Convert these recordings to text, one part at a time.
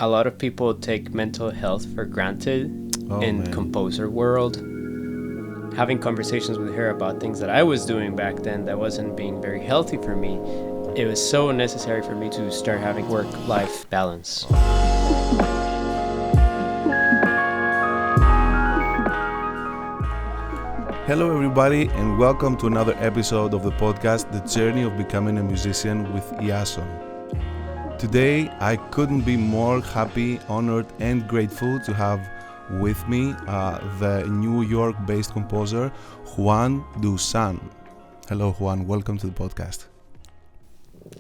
a lot of people take mental health for granted in composer world. Having conversations with her about things that I was doing back then that wasn't being very healthy for me, it was so necessary for me to start having work-life balance. Hello everybody and welcome to another episode of the podcast, The Journey of Becoming a Musician with Iason. Today I couldn't be more happy, honored and grateful to have with me the New York-based composer JUAN DUSSÁN. Hello Juan, welcome to the podcast.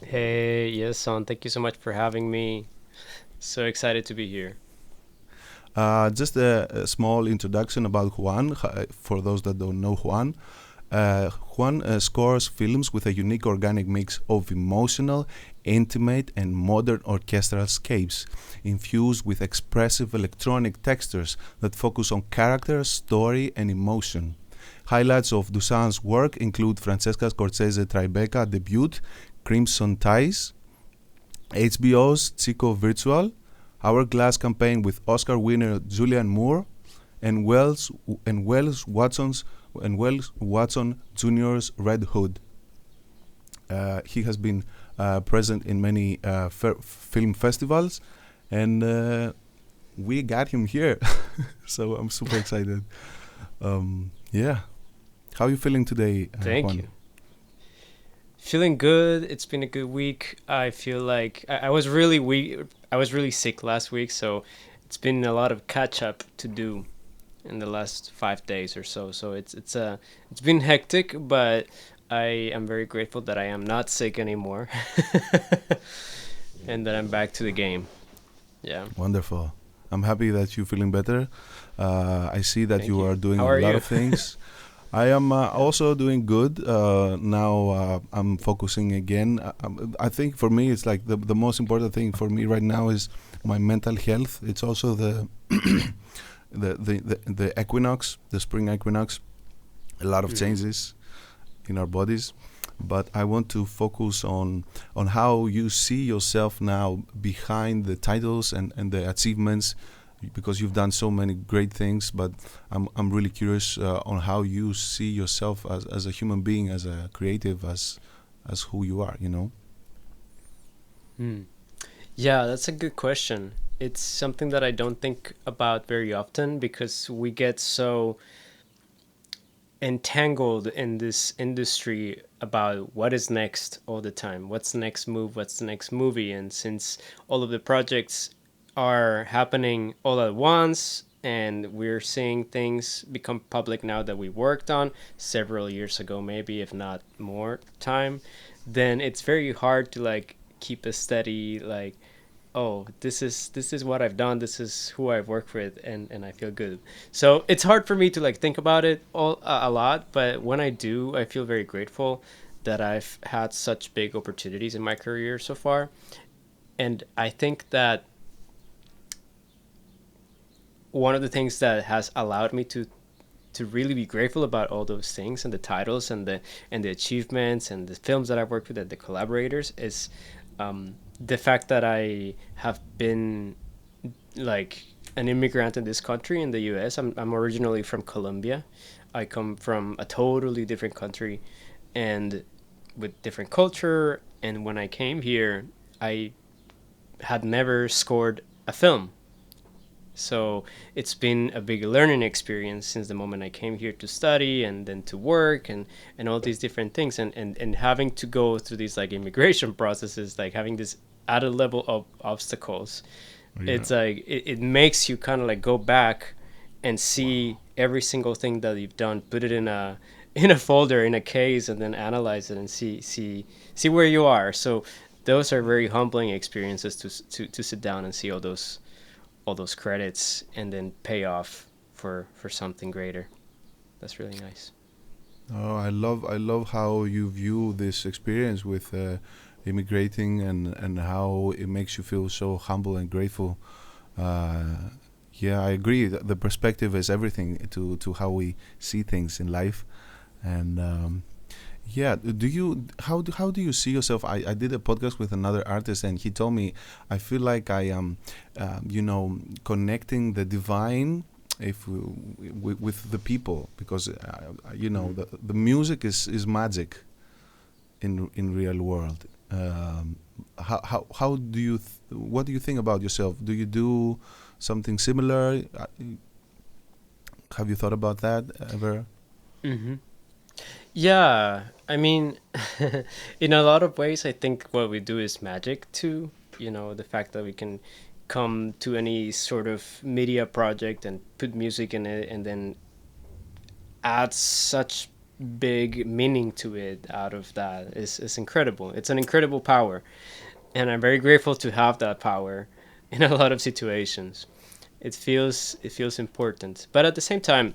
Hey, Iason, thank you so much for having me. So excited to be here. Just a small introduction about Juan, for those that don't know Juan. Juan scores films with a unique organic mix of emotional, intimate and modern orchestral scapes, infused with expressive electronic textures that focus on character, story and emotion. Highlights of Dussan's work include Francesca Scorcese Tribeca debut, Crimson Ties, HBO's Chico Virtual, Hourglass campaign with Oscar winner Julianne Moore, and Wells Watson Jr.'s Red Hood. He has been present in many film festivals, and we got him here, so I'm super excited. Yeah, how are you feeling today? Thank Juan? you. Feeling good. It's been a good week. I feel like I was really weak. I was really sick last week, so it's been a lot of catch up to do in the last 5 days or so. So it's been hectic, but I am very grateful that I am not sick anymore, and that I'm back to the game. Yeah. Wonderful. I'm happy that you're feeling better. I see that Thank you you. are doing How a are lot you? of things. I am also doing good. Now I'm focusing again. I think for me, it's like the most important thing for me right now is my mental health. It's also the the equinox, the spring equinox. A lot of changes in our bodies, but I want to focus on how you see yourself now behind the titles and the achievements, because you've done so many great things. But I'm really curious on how you see yourself as a human being, as a creative, as who you are, you know? Yeah, that's a good question. It's something that I don't think about very often because we get so entangled in this industry about what is next all the time. What's the next move? What's the next movie? And since all of the projects are happening all at once and we're seeing things become public now that we worked on several years ago, maybe if not more time, then it's very hard to like keep a steady like, oh, this is what I've done, this is who I've worked with, and I feel good. So it's hard for me to like think about it a lot, but when I do, I feel very grateful that I've had such big opportunities in my career so far. And I think that one of the things that has allowed me to really be grateful about all those things and the titles and the achievements and the films that I've worked with and the collaborators is the fact that I have been like an immigrant in this country, in the US. I'm originally from Colombia. I come from a totally different country and with different culture. And when I came here, I had never scored a film. So it's been a big learning experience since the moment I came here to study and then to work and all these different things, and having to go through these like immigration processes, like having this added level of obstacles. Yeah. It's like it makes you kind of like go back and see every single thing that you've done, put it in a folder, in a case, and then analyze it and see where you are. So those are very humbling experiences to sit down and see all those credits and then pay off for something greater. That's really nice. Oh, I love how you view this experience with immigrating and how it makes you feel so humble and grateful. Yeah, I agree. The perspective is everything to how we see things in life, and Yeah. Do you how do you see yourself? I did a podcast with another artist, and he told me I feel like I am, connecting the divine if with the people because Mm. the music is magic in real world. How do you what do you think about yourself? Do you do something similar? Have you thought about that ever? Hmm. Yeah, I mean, in a lot of ways, I think what we do is magic too. The fact that we can come to any sort of media project and put music in it and then add such big meaning to it out of that is incredible. It's an incredible power. And I'm very grateful to have that power in a lot of situations. It feels important. But at the same time,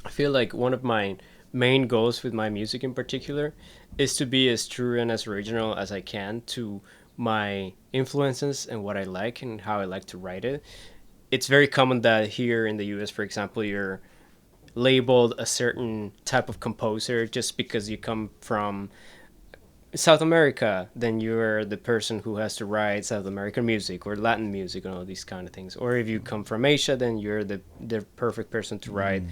I feel like one of my main goals with my music in particular is to be as true and as original as I can to my influences and what I like and how I like to write it. It's very common that here in the US, for example, you're labeled a certain type of composer just because you come from South America, then you're the person who has to write South American music or Latin music and all these kind of things. Or if you come from Asia, then you're the perfect person to write Mm,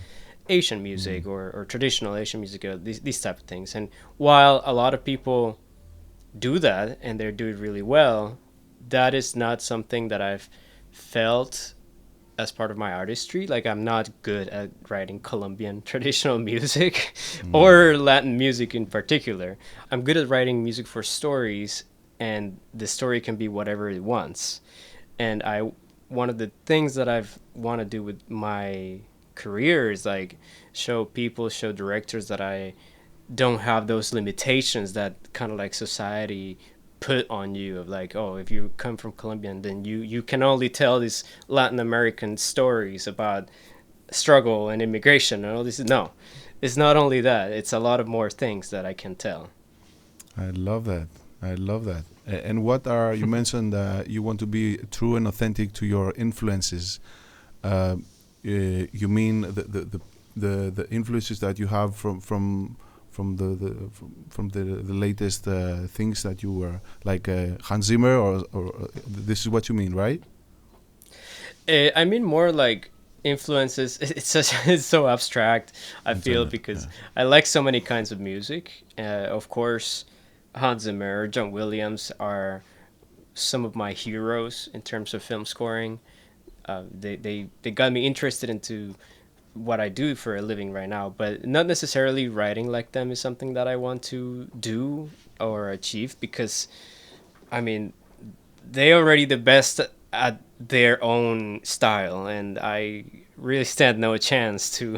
Asian mm, music or traditional Asian music, these type of things. And while a lot of people do that and they do it really well, that is not something that I've felt as part of my artistry. Like I'm not good at writing Colombian traditional music mm. or Latin music in particular. I'm good at writing music for stories, and the story can be whatever it wants. And I one of the things that I've want to do with my career is like show directors that I don't have those limitations that kind of like society put on you of like, oh, if you come from Colombia, then you can only tell these Latin American stories about struggle and immigration and all this. No, it's not only that, it's a lot of more things that I can tell. I love that. I love that. And what are you mentioned you want to be true and authentic to your influences? Uh, you mean the influences that you have from from the latest things that you were like Hans Zimmer or this is what you mean, right? I mean more like influences. It's such it's so abstract. I feel Internet. because Yeah. I like so many kinds of music. Of course, Hans Zimmer, John Williams are some of my heroes in terms of film scoring. They got me interested into what I do for a living right now, but not necessarily writing like them is something that I want to do or achieve because I mean they already the best at their own style, and I really stand no chance to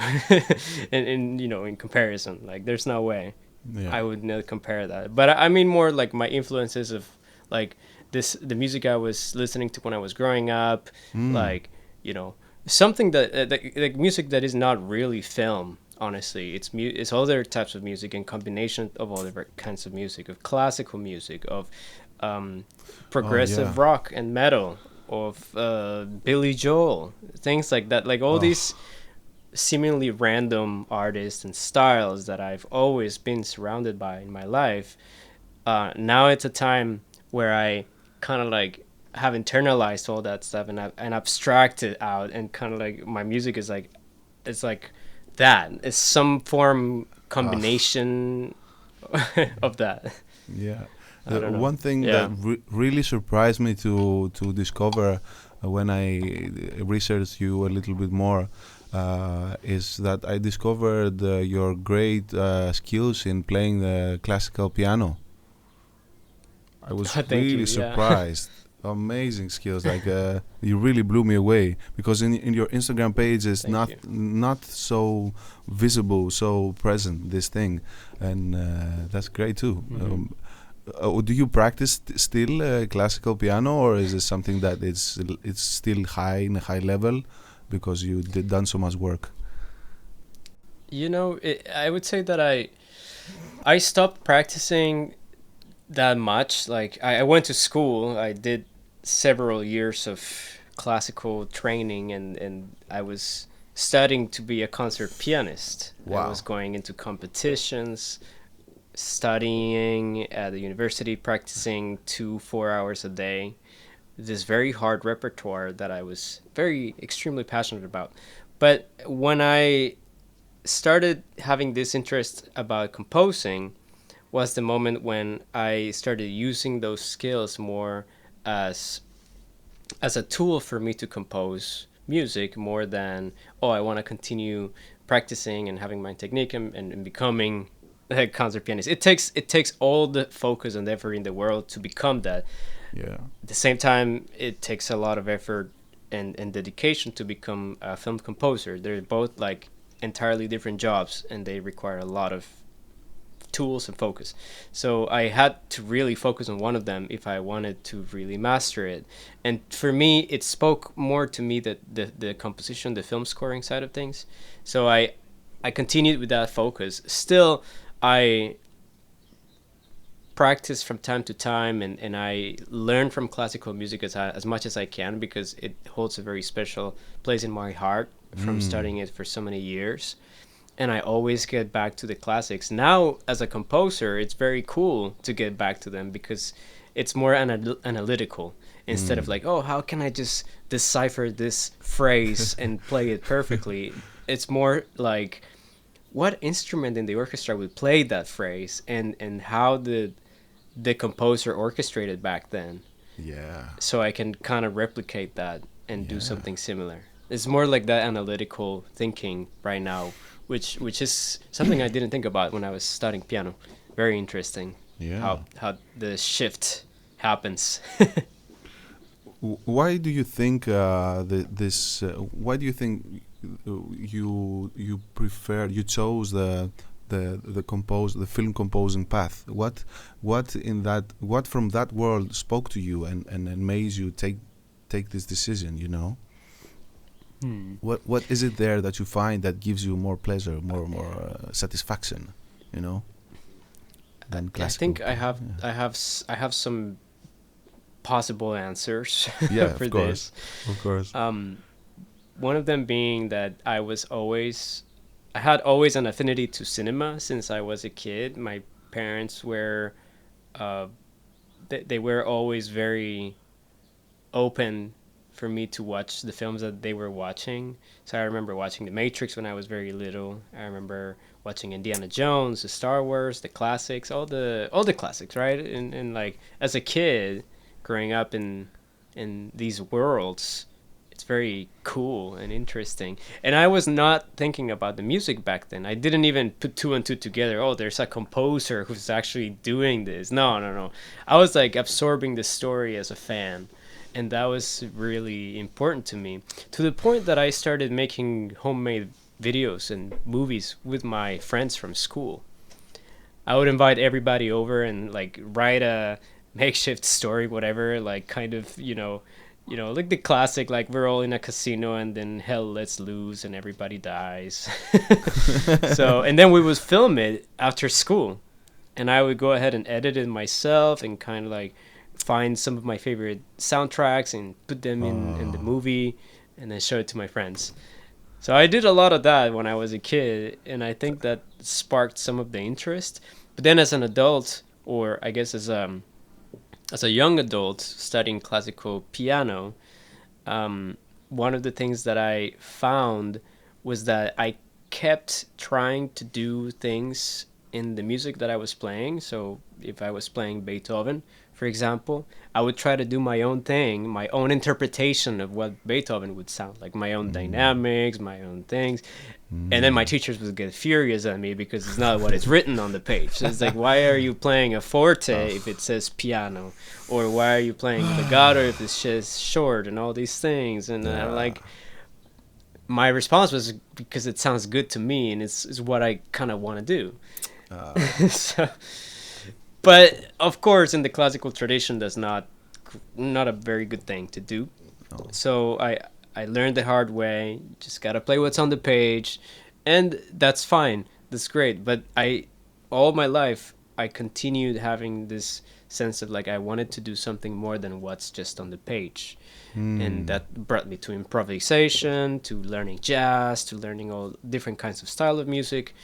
in comparison. Like there's no way Yeah. I would not compare that. But I mean more like my influences of like the music I was listening to when I was growing up, Mm. like you know something like music that is not really film. Honestly, it's other types of music and combination of all different kinds of music, of classical music, of um, Oh yeah. progressive rock and metal, of Billy Joel, things like that. Like all Oh. these seemingly random artists and styles that I've always been surrounded by in my life. Now it's a time where I kind of like have internalized all that stuff and abstract it out, and kind of like my music is like it's like that. It's some form Ah. combination of that. Yeah. I The don't know. one thing that Yeah. really surprised me to discover when I researched you a little bit more is that I discovered your great skills in playing the classical piano. I was Thank you. really Yeah. surprised. Amazing skills, like you really blew me away because in your Instagram page it's Thank you. not so visible, so present this thing, and that's great too. Hmm. Do you practice still classical piano, or is it something that it's still high in a high level because you did done so much work? I would say that I stopped practicing that much. Like I went to school. I did several years of classical training, and I was studying to be a concert pianist. I was Wow. going into competitions, studying at the university, practicing 2 4 hours a day, this very hard repertoire that I was very extremely passionate about. But when I started having this interest about composing was the moment when I started using those skills more as a tool for me to compose music more than, oh, I want to continue practicing and having my technique and becoming a concert pianist. It takes all the focus and effort in the world to become that. Yeah. At the same time, it takes a lot of effort and dedication to become a film composer. They're both like entirely different jobs, and they require a lot of tools and focus. So I had to really focus on one of them if I wanted to really master it. And for me, it spoke more to me that the composition, the film scoring side of things. So I continued with that focus. Still, I practice from time to time, and I learn from classical music as much as I can, because it holds a very special place in my heart from studying it for so many years. And I always get back to the classics. Now, as a composer, it's very cool to get back to them because it's more analytical instead of like, oh, how can I just decipher this phrase and play it perfectly? It's more like, what instrument in the orchestra would play that phrase, and how the composer orchestrated back then. Yeah. So I can kind of replicate that and do something similar. It's more like that analytical thinking right now, which is something I didn't think about when I was studying piano. Very interesting. Yeah. How the shift happens. Why do you think why do you think you chose the film composing path? What from that world spoke to you and made you take this decision? You know. What is it there that you find that gives you more pleasure, more satisfaction, you know, than classical? I think I have some possible answers Yeah, for of course, this. of course. One of them being that I had always an affinity to cinema since I was a kid. My parents were they were always very open for me to watch the films that they were watching. So I remember watching The Matrix when I was very little. I remember watching Indiana Jones, the Star Wars, the classics, all the classics, right? And like as a kid growing up in these worlds, it's very cool and interesting. And I was not thinking about the music back then. I didn't even put two and two together. Oh, there's a composer who's actually doing this. No. I was like absorbing the story as a fan. And that was really important to me, to the point that I started making homemade videos and movies with my friends from school. I would invite everybody over and like write a makeshift story, whatever, like kind of, like the classic, like we're all in a casino and then hell lets loose and everybody dies. So, and then we would film it after school, and I would go ahead and edit it myself and kind of like find some of my favorite soundtracks and put them in the movie and then show it to my friends. So I did a lot of that when I was a kid, and I think that sparked some of the interest. But then as an adult, or I guess as a young adult studying classical piano, one of the things that I found was that I kept trying to do things in the music that I was playing. So if I was playing Beethoven, for example, I would try to do my own thing, my own interpretation of what Beethoven would sound like, my own dynamics, my own things. And then my teachers would get furious at me because it's not what is written on the page. So it's like, why are you playing a forte if it says piano? Or why are you playing legato if it says short, and all these things? And I'm like, my response was because it sounds good to me, and it's what I kind of want to do. So, but of course, in the classical tradition, that's not a very good thing to do. No. So I learned the hard way. Just gotta play what's on the page, and that's fine. That's great. But all my life, I continued having this sense of like I wanted to do something more than what's just on the page. And that brought me to improvisation, to learning jazz, to learning all different kinds of style of music,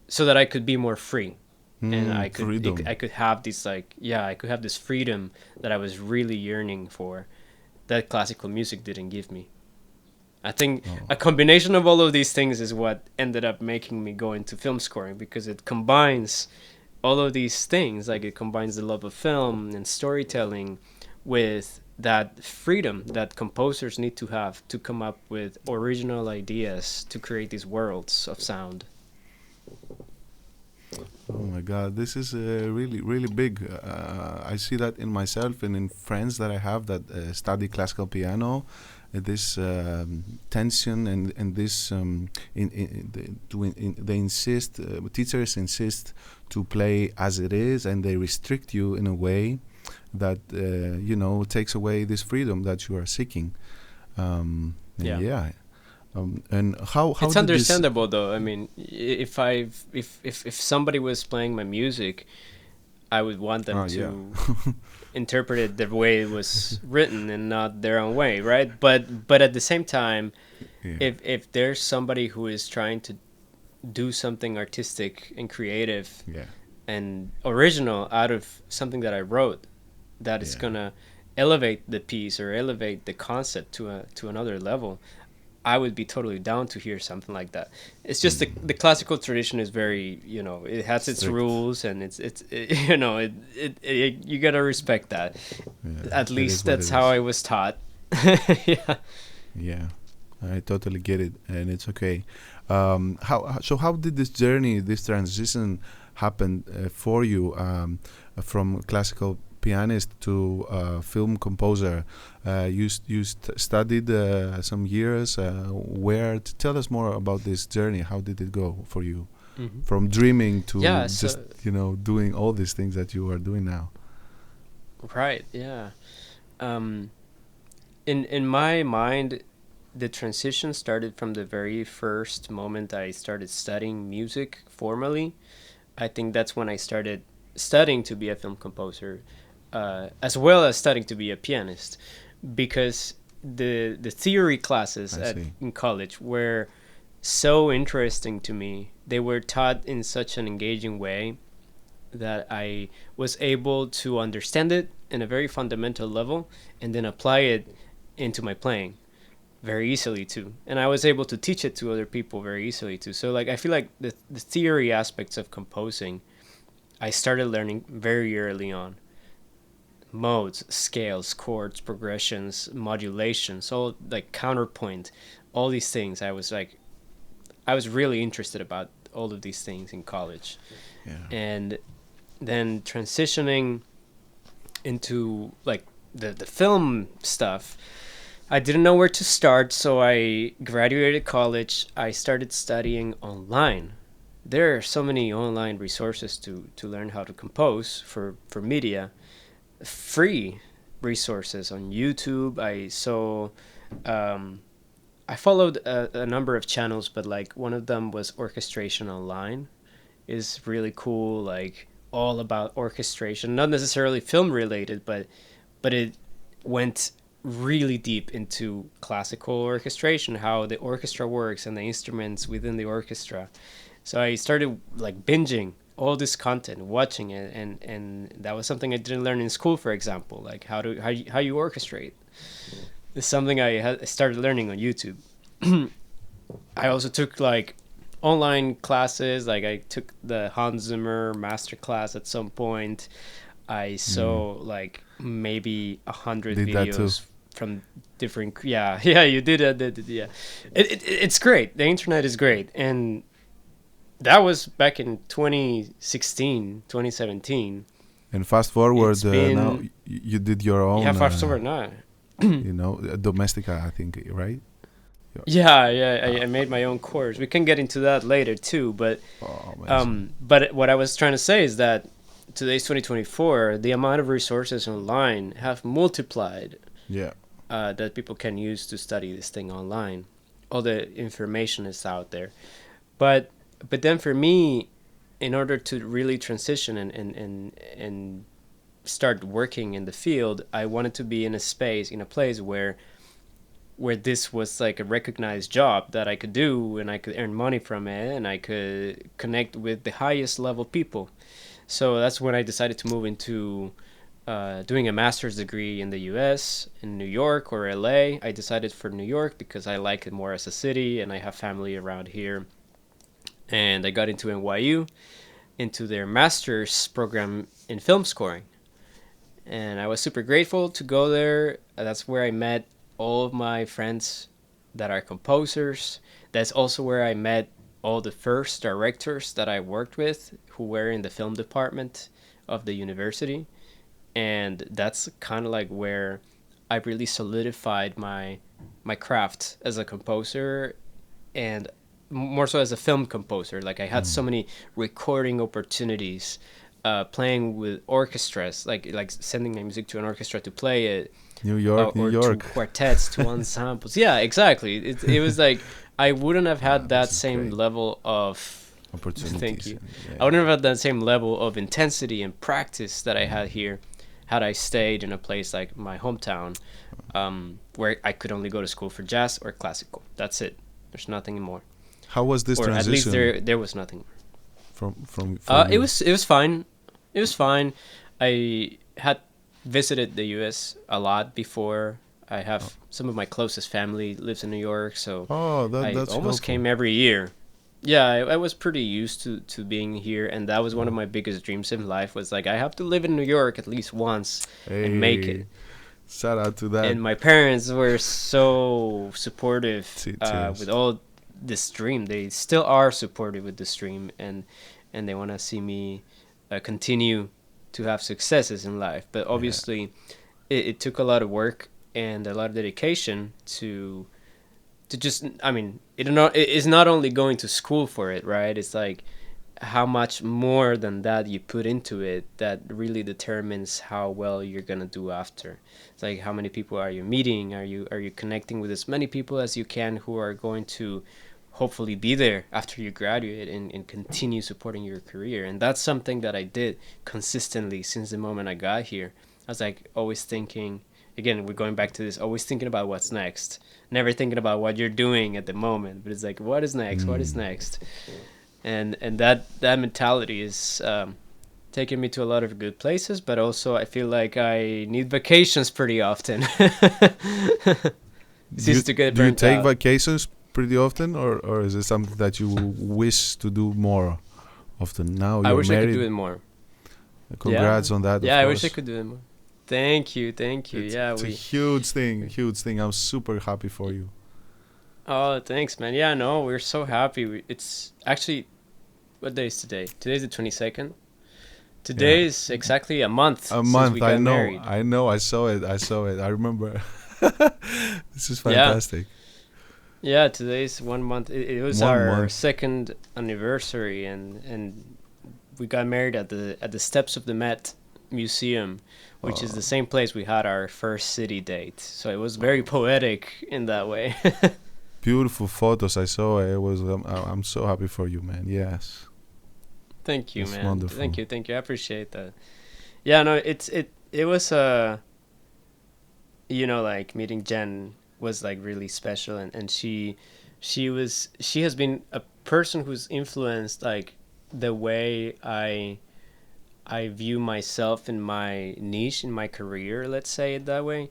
so that I could be more free. and Freedom. I could have this, like, yeah, I could have this freedom that I was really yearning for, that classical music didn't give me. I think Oh, a combination of all of these things is what ended up making me go into film scoring, because it combines all of these things. Like, it combines the love of film and storytelling with that freedom that composers need to have to come up with original ideas to create these worlds of sound. oh my God, this is really, really big. I see that in myself and in friends that I have that study classical piano. This tension and this they insist, teachers insist to play as it is, and they restrict you in a way that takes away this freedom that you are seeking. And Yeah. yeah, and how It's did this? understandable, though. I mean, if somebody was playing my music, I would want them Oh yeah, to interpret it the way it was written and not their own way, right? But at the same time, yeah, if there's somebody who is trying to do something artistic and creative yeah, and original out of something that I wrote, that is yeah. gonna elevate the piece or elevate the concept to another level, I would be totally down to hear something like that. It's just the classical tradition is very, it has its Strict. rules, and you gotta respect that. Yeah, At it least is what that's it how is. I was taught. Yeah. Yeah, I totally get it, and it's okay. How did this journey, this transition, happen for you from classical pianist to film composer? Studied some years. Where? Tell us more about this journey. How did it go for you, Hmm. from dreaming Yeah. to just So doing all these things that you are doing now? right. Yeah. Um, in my mind, the transition started from the very first moment I started studying music formally. I think that's when I started studying to be a film composer, as well as studying to be a pianist, because the theory classes I at see. in college were so interesting to me. They were taught in such an engaging way that I was able to understand it in a very fundamental level and then apply it into my playing very easily too. And I was able to teach it to other people very easily too. So, like, I feel like the theory aspects of composing I started learning very early on. Modes, scales, chords, progressions, modulations, all, like, counterpoint, all these things. I was really interested about all of these things in college. Yeah. And then transitioning into, like, the film stuff, I didn't know where to start, so I graduated college. I started studying online. There are so many online resources to learn how to compose for media, free resources on YouTube. Um, I followed a number of channels, but, like, one of them was Orchestration Online. Is really cool, like, all about orchestration, not necessarily film related, but it went really deep into classical orchestration, how the orchestra works and the instruments within the orchestra. So I started, like, binging all this content, watching it, and that was something I didn't learn in school, for example, like how you orchestrate. It's something I started learning on YouTube. I also took, like, online classes. Like, I took the Hans Zimmer master class at some point. I Mm. saw, like, maybe 100 Did that too. videos from different. Yeah, yeah, you did it. Yeah, it's great. The internet is great, and that was back in 2016, 2017. And fast It's forward, now been, you did your yeah, own, fast over now. domestica, I think, right? Yeah, yeah, I made my own course. We can get into that later too, Oh, amazing. but what I was trying to say is that today's 2024, the amount of resources online have multiplied, Yeah, that people can use to study this thing online. All the information is out there. But then for me, in order to really transition and start working in the field, I wanted to be in a space, in a place where this was like a recognized job that I could do, and I could earn money from it, and I could connect with the highest level people. So that's when I decided to move into doing a master's degree in the US, in New York or LA. I decided for New York because I like it more as a city and I have family around here. And I got into NYU, into their master's program in film scoring. And I was super grateful to go there. That's where I met all of my friends that are composers. That's also where I met all the first directors that I worked with who were in the film department of the university. And that's kind of like where I really solidified my craft as a composer, and more so as a film composer. Like I had so many recording opportunities, playing with orchestras, like sending my music to an orchestra to play it, New York, New or York. to quartets, to ensembles. Yeah, exactly. It was like I wouldn't have had that This is same great. level of Opportunities. thank you. Yeah. I wouldn't have had that same level of intensity and practice that I had here had I stayed in a place like my hometown, where I could only go to school for jazz or classical. That's it. There's nothing more. How was this Or at least transition there was nothing. from It was fine. It was fine. I had visited the U.S. a lot before. I have some of my closest family lives in New York, so Oh, I that's almost helpful. came every year. Yeah, I was pretty used to being here, and that was one of my biggest dreams in life. Was like I have to live in New York at least once and make it. Hey, shout out to that. And my parents were so supportive Cheers. with all this dream. They still are supportive with this dream, and they want to see me continue to have successes in life. But obviously, it took a lot of work and a lot of dedication to just. I mean, it is not only going to school for it, right? It's like how much more than that you put into it that really determines how well you're gonna do after. It's like how many people are you meeting? Are you connecting with as many people as you can who are going to hopefully be there after you graduate and continue supporting your career? And that's something that I did consistently since the moment I got here. I was like always thinking, again, we're going back to this, always thinking about what's next, never thinking about what you're doing at the moment, but it's like what is next, what is next. And that mentality is taking me to a lot of good places, but also I feel like I need vacations pretty often. It's easy to get Do you burnt take out. vacations pretty often, or is it something that you wish to do more often? Now I you're wish I married. could do it more. Congrats on that. Yeah, of I wish I course. could do it more. Thank you. It's a huge thing. I'm super happy for you. Oh, thanks, man. Yeah, no, we're so happy. It's actually, what day is today? Today's the 22nd. Today Yeah. is exactly a month A since month. we got married. I know. I saw it. I remember. This is Yeah. fantastic. Yeah, today's 1 month. It was 1 month. our second anniversary, and we got married at the steps of the Met Museum, which is the same place we had our first city date. So it was very poetic in that way. Beautiful photos. I saw. It was. I'm so happy for you, man. Yes. Thank you, That's man. wonderful. Thank you. I appreciate that. Yeah, no, it was like meeting Jen was like really special, and she has been a person who's influenced like the way I view myself in my niche in my career, let's say it that way.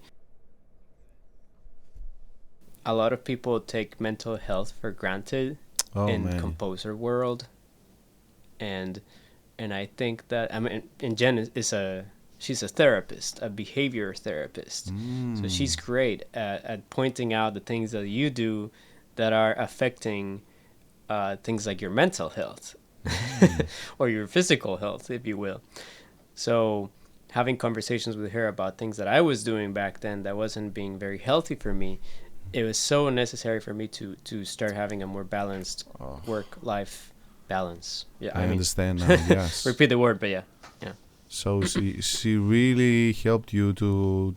A lot of people take mental health for granted Oh in man. composer world, and I think that, I mean, and Jen she's a therapist, a behavior therapist. So she's great at pointing out the things that you do that are affecting things like your mental health or your physical health, if you will. So having conversations with her about things that I was doing back then that wasn't being very healthy for me, it was so necessary for me to start having a more balanced work-life balance. Yeah, I mean, understand now. Yes. repeat the word, but yeah. So she really helped you to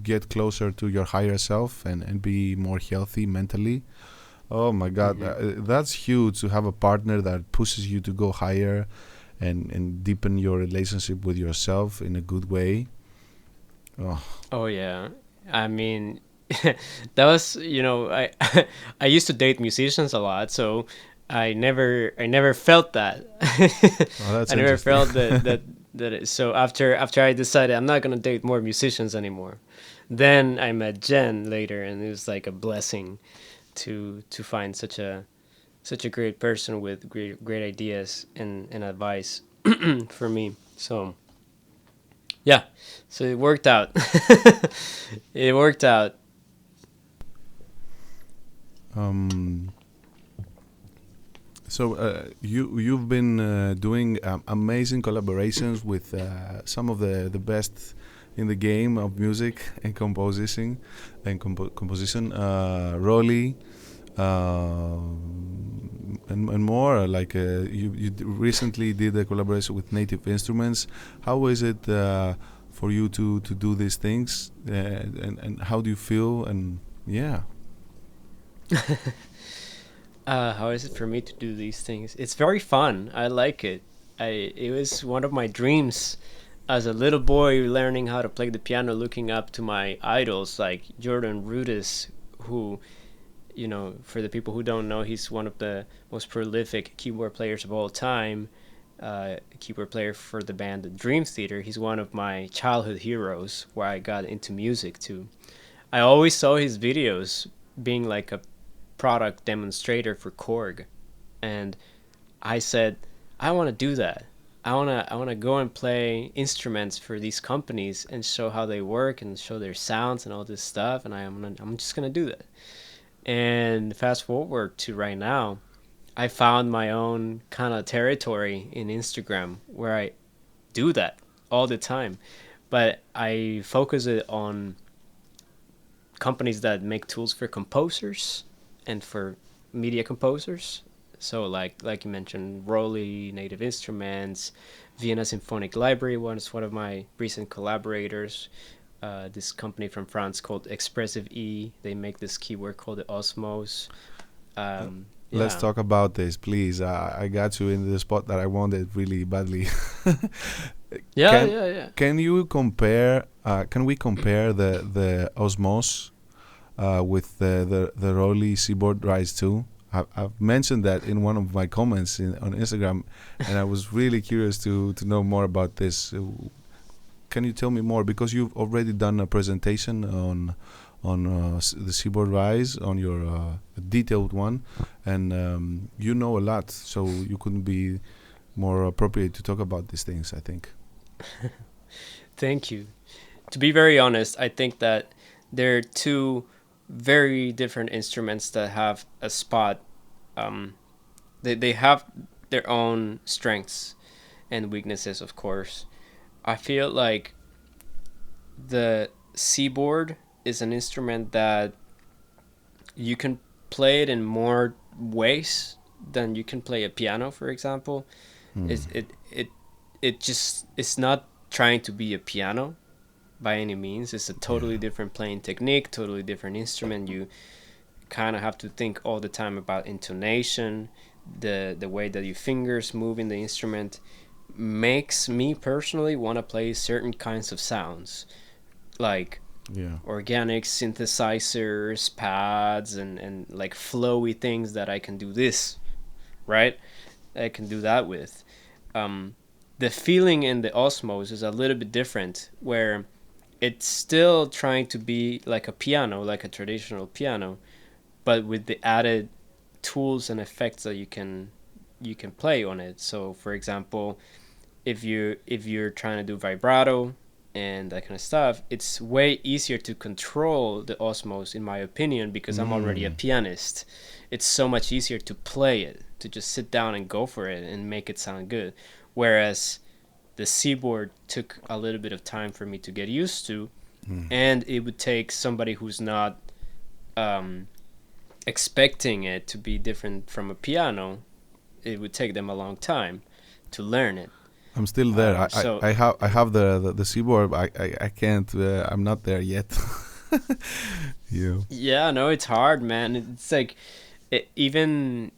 get closer to your higher self and be more healthy mentally. Oh my God, that's huge to have a partner that pushes you to go higher and deepen your relationship with yourself in a good way. Oh yeah. I mean, that was, I I used to date musicians a lot, so I never felt that. Oh, that's I never interesting. felt so after I decided I'm not gonna date more musicians anymore, then I met Jen later, and it was like a blessing to find such a great person with great ideas and advice for me. So yeah, so it worked out. It worked out. Um, so you've been doing amazing collaborations with some of the best in the game of music and composition composition. Rolly, and more. Like recently did a collaboration with Native Instruments. How is it for you to do these things, and how do you feel? And yeah. How is it for me to do these things? It's very fun. I like it. It was one of my dreams as a little boy learning how to play the piano, looking up to my idols like Jordan Rudess, who, for the people who don't know, he's one of the most prolific keyboard players of all time. Keyboard player for the band Dream Theater. He's one of my childhood heroes where I got into music too. I always saw his videos being like a product demonstrator for Korg, and I said, I want to do that. I want to go and play instruments for these companies and show how they work and show their sounds and all this stuff, and I'm just gonna do that. And fast forward to right now, I found my own kind of territory in Instagram where I do that all the time, but I focus it on companies that make tools for composers and for media composers. So like you mentioned, Rolly, Native Instruments, Vienna Symphonic Library was one of my recent collaborators. This company from France called Expressive E. They make this keyboard called the Osmose. Let's Yeah. talk about this, please. I got you in the spot that I wanted really badly. Yeah, can yeah, yeah. can you compare? Can we compare the Osmose with the Rolly Seaboard Rise 2? I've mentioned that in one of my comments on Instagram, and I was really curious to know more about this. Can you tell me more, because you've already done a presentation on the Seaboard Rise, on your detailed one, and you know a lot, so you couldn't be more appropriate to talk about these things, I think. Thank you. To be very honest, I think that there are two very different instruments that have a spot. Um, they have their own strengths and weaknesses, of course. I feel like the Seaboard is an instrument that you can play it in more ways than you can play a piano, for example. Hmm. It just it's not trying to be a piano by any means. It's a Yeah. totally different playing technique, totally different instrument. You kind of have to think all the time about intonation, the way that your fingers move in the instrument makes me personally want to play certain kinds of sounds, like Yeah. organic synthesizers, pads, and like flowy things that I can do this, right? I can do that with. Um, the feeling in the Osmose is a little bit different, where it's still trying to be like a piano, like a traditional piano, but with the added tools and effects that you can play on it. So, for example, if you're trying to do vibrato and that kind of stuff, it's way easier to control the Osmose, in my opinion, because I'm already a Mm. pianist. It's so much easier to play it, to just sit down and go for it and make it sound good. Whereas the Seaboard took a little bit of time for me to get used to, Mm. and it would take somebody who's not um, expecting it to be different from a piano. It would take them a long time to learn it. I'm still there. So I have the Seaboard. I can't. I'm not there yet. Yeah. yeah, no, it's hard, man. It's like even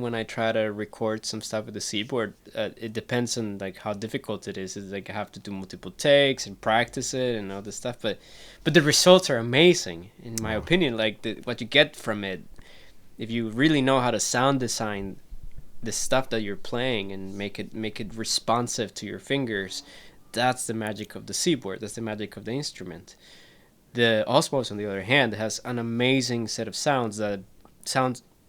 when I try to record some stuff with the Seaboard, it depends on like how difficult it is. It's like I have to do multiple takes and practice it and all this stuff. But the results are amazing, in my Oh. opinion. Like what you get from it, if you really know how to sound design the stuff that you're playing and make it responsive to your fingers. That's the magic of the Seaboard. That's the magic of the instrument. The Osmose, on the other hand, has an amazing set of sounds that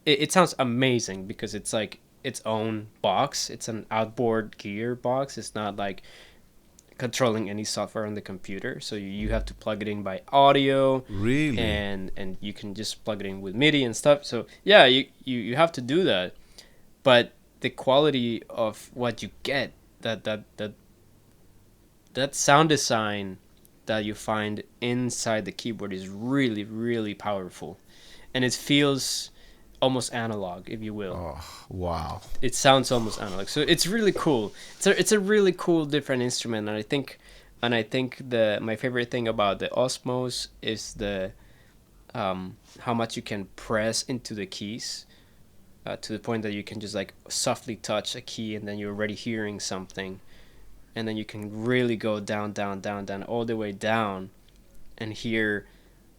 it sounds amazing because it's like its own box. It's an outboard gear box. It's not like controlling any software on the computer, so you have to plug it in by audio. Really? And you can just plug it in with MIDI and stuff. So yeah, you have to do that. But the quality of what you get, that sound design that you find inside the keyboard is really, really powerful. And it feels almost analog, if you will. Oh, wow. It sounds almost analog. So it's really cool. It's a really cool different instrument, and I think my favorite thing about the Osmose is the how much you can press into the keys, to the point that you can just like softly touch a key and then you're already hearing something. And then you can really go down, down, down, down, all the way down and hear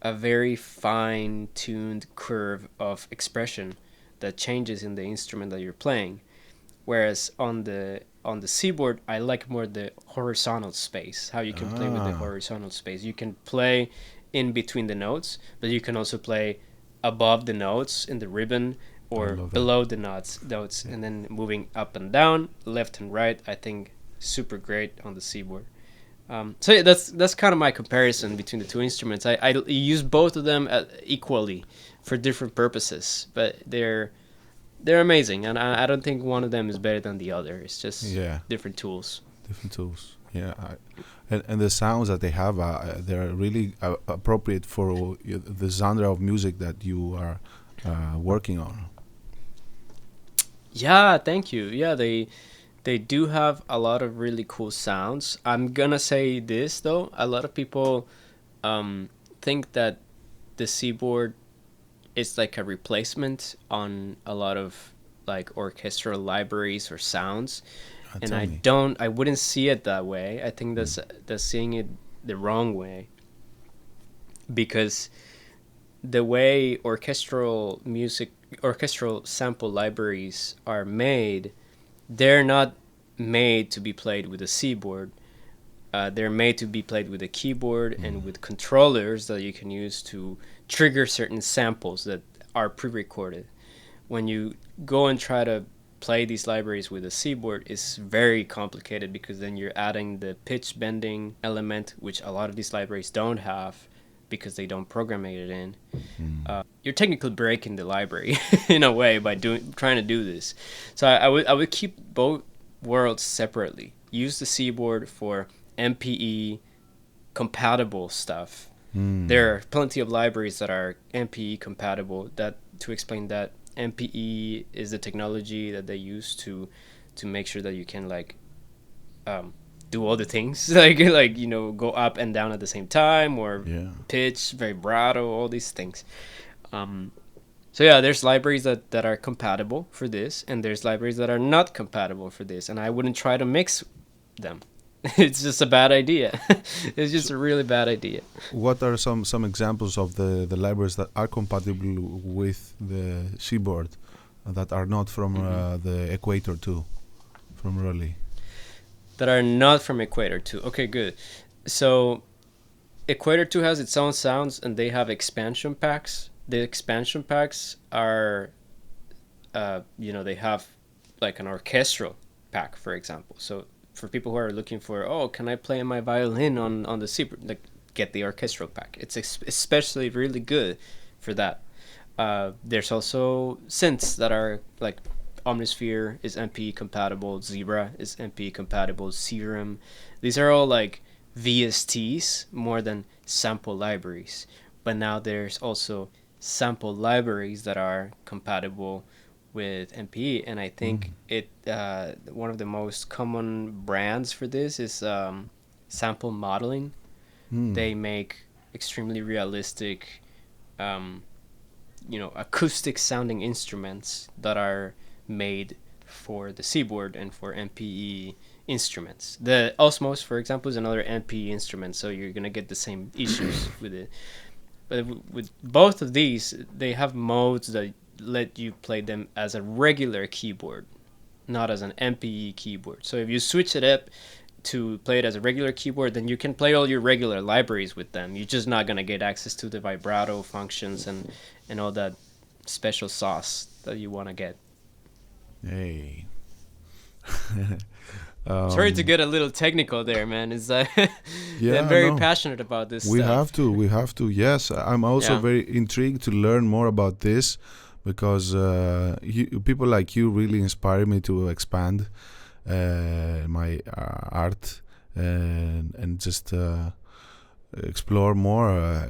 a very fine-tuned curve of expression that changes in the instrument that you're playing. Whereas on the Seaboard, I like more the horizontal space, how you can play with the horizontal space. You can play in between the notes, but you can also play above the notes in the ribbon or below the notes, yeah. And then moving up and down, left and right, I think super great on the Seaboard. So yeah, that's kind of my comparison between the two instruments. I use both of them equally for different purposes, but they're amazing, and I don't think one of them is better than the other. It's just different tools. Different tools, yeah. And the sounds that they have, they're really appropriate for the genre of music that you are working on. Yeah, thank you. Yeah, they do have a lot of really cool sounds. I'm gonna say this though, a lot of people think that the Seaboard is like a replacement on a lot of like orchestral libraries or sounds. And I wouldn't see it that way. I think that's seeing it the wrong way, because the way orchestral sample libraries are made, they're not made to be played with a Seaboard. They're made to be played with a keyboard and with controllers that you can use to trigger certain samples that are pre-recorded. When you go and try to play these libraries with a Seaboard, it's very complicated, because then you're adding the pitch bending element, which a lot of these libraries don't have because they don't program it in. You're technically breaking the library in a way by trying to do this. So I would keep both worlds separately. Use the Seaboard for MPE compatible stuff. There are plenty of libraries that are MPE compatible. That to explain that, MPE is the technology that they use to make sure that you can like do all the things like go up and down at the same time, or pitch, vibrato, all these things. So yeah, there's libraries that are compatible for this, and there's libraries that are not compatible for this, and I wouldn't try to mix them. It's just a bad idea. It's just a really bad idea. What are some examples of the libraries that are compatible with the Seaboard that are not from the Equator 2, from Raleigh? That are not from Equator 2. Okay, good. So Equator 2 has its own sounds, and they have expansion packs. The expansion packs are, they have like an orchestral pack, for example. So for people who are looking for, can I play my violin on the Seaboard? Like, get the orchestral pack. It's especially really good for that. There's also synths that are like Omnisphere is MPE compatible, Zebra is MPE compatible, Serum. These are all like VSTs more than sample libraries. But now there's also sample libraries that are compatible with MPE, and I think one of the most common brands for this is Sample Modeling. They make extremely realistic, acoustic sounding instruments that are made for the Seaboard and for MPE instruments. The Osmose, for example, is another MPE instrument, so you're gonna get the same issues with it. But with both of these, they have modes that let you play them as a regular keyboard. not as an MPE keyboard. So if you switch it up to play it as a regular keyboard, then you can play all your regular libraries with them. You're just not gonna get access to the vibrato functions and all that special sauce that you want to get. Hey. Sorry to get a little technical there, man. It's Yeah, I'm very no. passionate about this We stuff. have to. Yes, I'm also Yeah. very intrigued to learn more about this because people like you really inspire me to expand my art and just explore more.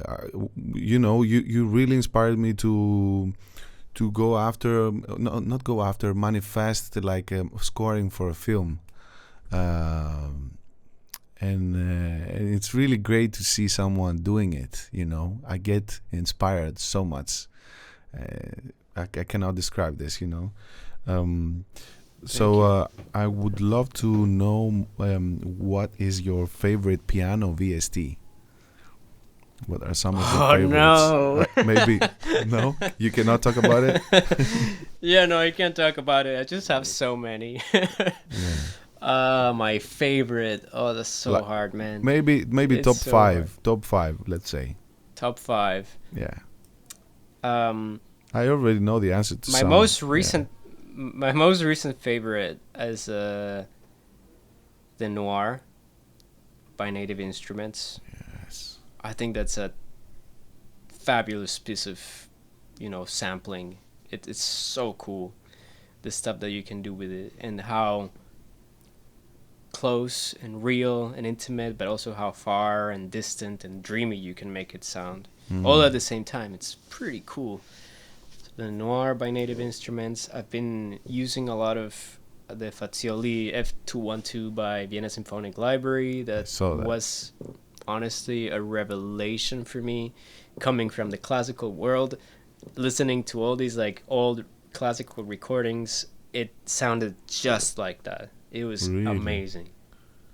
You really inspired me to go after, not go after, manifest like scoring for a film. And it's really great to see someone doing it. I get inspired so much. I cannot describe this. I would love to know what is your favorite piano VST. What are some of your favorites? No. Maybe no. You cannot talk about it. Yeah, no, I can't talk about it. I just have so many. My favorite. Oh, that's so hard, man. Maybe It's top so five. hard. Top five, let's say. Top 5. Yeah. Um, I already know the answer to my some. most recent favorite is the Noir by Native Instruments. Yes. I think that's a fabulous piece of, sampling. It's so cool, the stuff that you can do with it, and how close and real and intimate, but also how far and distant and dreamy you can make it sound, all at the same time. It's pretty cool. The Noir by Native Instruments. I've been using a lot of the Fazioli F212 by Vienna Symphonic Library. That was honestly a revelation for me, coming from the classical world, listening to all these like old classical recordings. It sounded just like that. It was really amazing.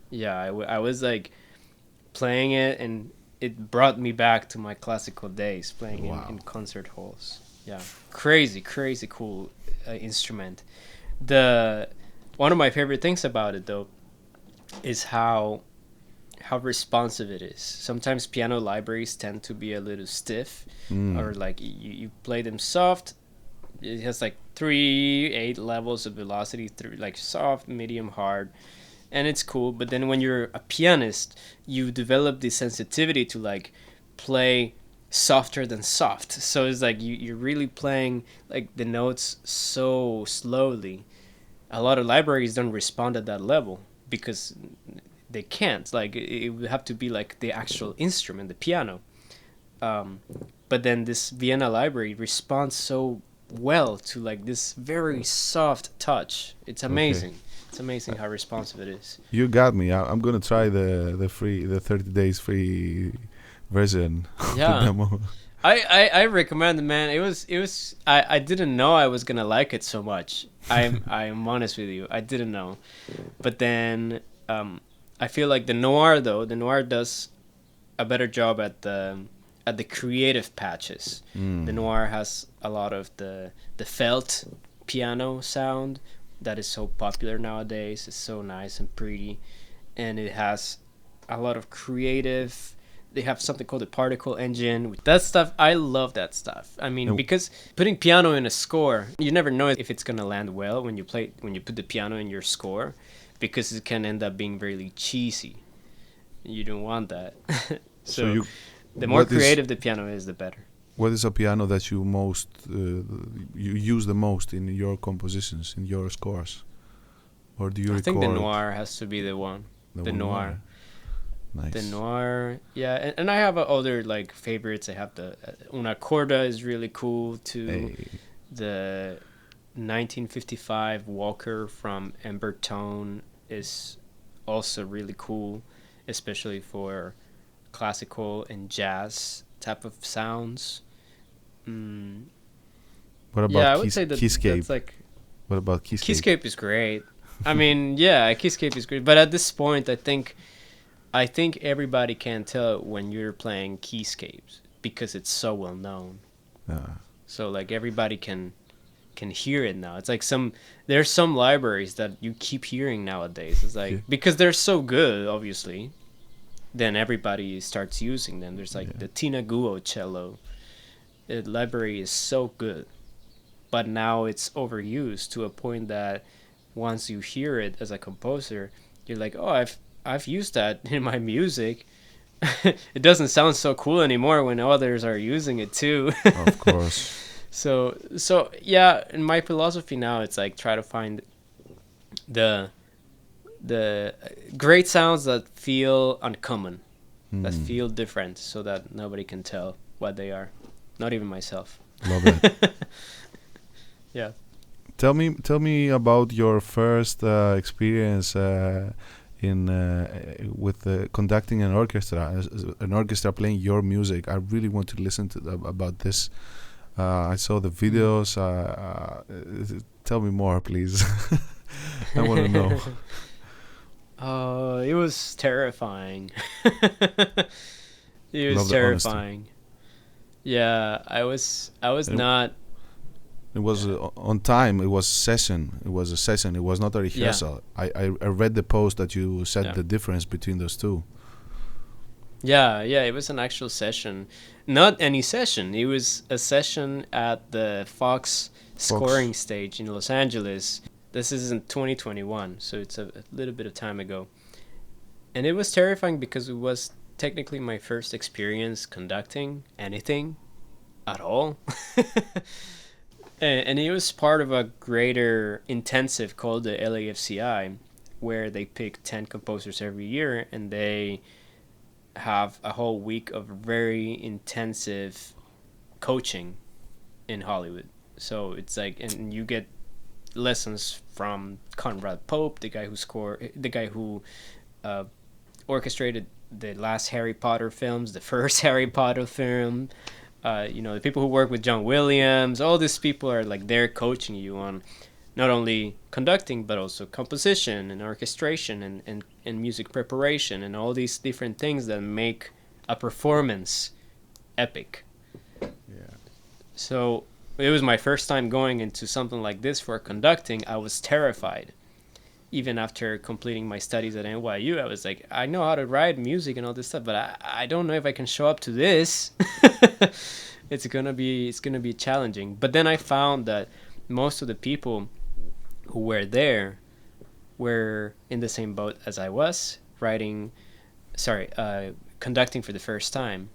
Yeah, I was like playing it, and it brought me back to my classical days, playing in concert halls. Yeah, crazy cool instrument. One of my favorite things about it though is how responsive it is. Sometimes piano libraries tend to be a little stiff, or like you play them soft. It has like 8 levels of velocity, through like soft, medium, hard, and it's cool. But then when you're a pianist, you develop the sensitivity to like play softer than soft. So it's like you're really playing like the notes so slowly. A lot of libraries don't respond at that level because they can't. Like it would have to be like the actual instrument, the piano. But then this Vienna library responds so well to like this very soft touch. It's amazing. Okay. It's amazing how responsive it is. You got me. I'm gonna try the 30 days free version. Yeah. Of the demo. I recommend it, man. It was I didn't know I was gonna like it so much. I'm honest with you. I didn't know. But then I feel like the Noir does a better job at the creative patches. The Noir has a lot of the felt piano sound that is so popular nowadays. It's so nice and pretty, and it has a lot of creative. They have something called the particle engine. That stuff, I love that stuff. I mean, because putting piano in a score, you never know if it's gonna land well when you put the piano in your score, because it can end up being really cheesy. You don't want that. So the more creative the piano is, the better. What is a piano that you you use the most in your compositions, in your scores? Or do you record? I think the Noir has to be the one. The Noir. Nice. The Noir, yeah, and I have other like favorites. I have the Una Corda is really cool too. Hey. The 1955 Walker from Ember Tone is also really cool, especially for classical and jazz type of sounds. What about yeah, I would say Keyscape? That's like, what about Keyscape? Keyscape is great. I mean, yeah, Keyscape is great, but at this point, I think everybody can tell when you're playing keyscapes because it's so well known. So like everybody can can hear it now. It's like there's some libraries that you keep hearing nowadays. It's like, Yeah. because they're so good, obviously, then everybody starts using them. There's like Yeah. the Tina Guo cello. The library is so good, but now it's overused to a point that once you hear it as a composer, you're like, oh, I've used that in my music. It doesn't sound so cool anymore when others are using it too. Of course. So yeah, in my philosophy now, it's like try to find the great sounds that feel uncommon, that feel different, so that nobody can tell what they are, not even myself. Love it. Yeah. Tell me about your first experience in with conducting an orchestra playing your music. I really want to listen to about this. I saw the videos. Tell me more, please. I want to know. It was terrifying. It was Love the terrifying. Yeah, I was not. It was on time. It was session. It was a session. It was not a rehearsal. I read the post that you said the difference between those two. Yeah, it was an actual session. Not any session. It was a session at the Fox scoring stage in Los Angeles. This is in 2021, so it's a little bit of time ago. And it was terrifying because it was technically my first experience conducting anything at all. And it was part of a greater intensive called the LAFCI, where they pick 10 composers every year, and they have a whole week of very intensive coaching in Hollywood. So it's like, and you get lessons from Conrad Pope, the guy who orchestrated the last Harry Potter films, the first Harry Potter film. The people who work with John Williams, all these people are like there coaching you on not only conducting, but also composition and orchestration and music preparation and all these different things that make a performance epic. Yeah. So it was my first time going into something like this for conducting. I was terrified. Even after completing my studies at NYU, I was like, I know how to write music and all this stuff, but I don't know if I can show up to this. It's gonna be challenging. But then I found that most of the people who were there were in the same boat as I was, conducting for the first time.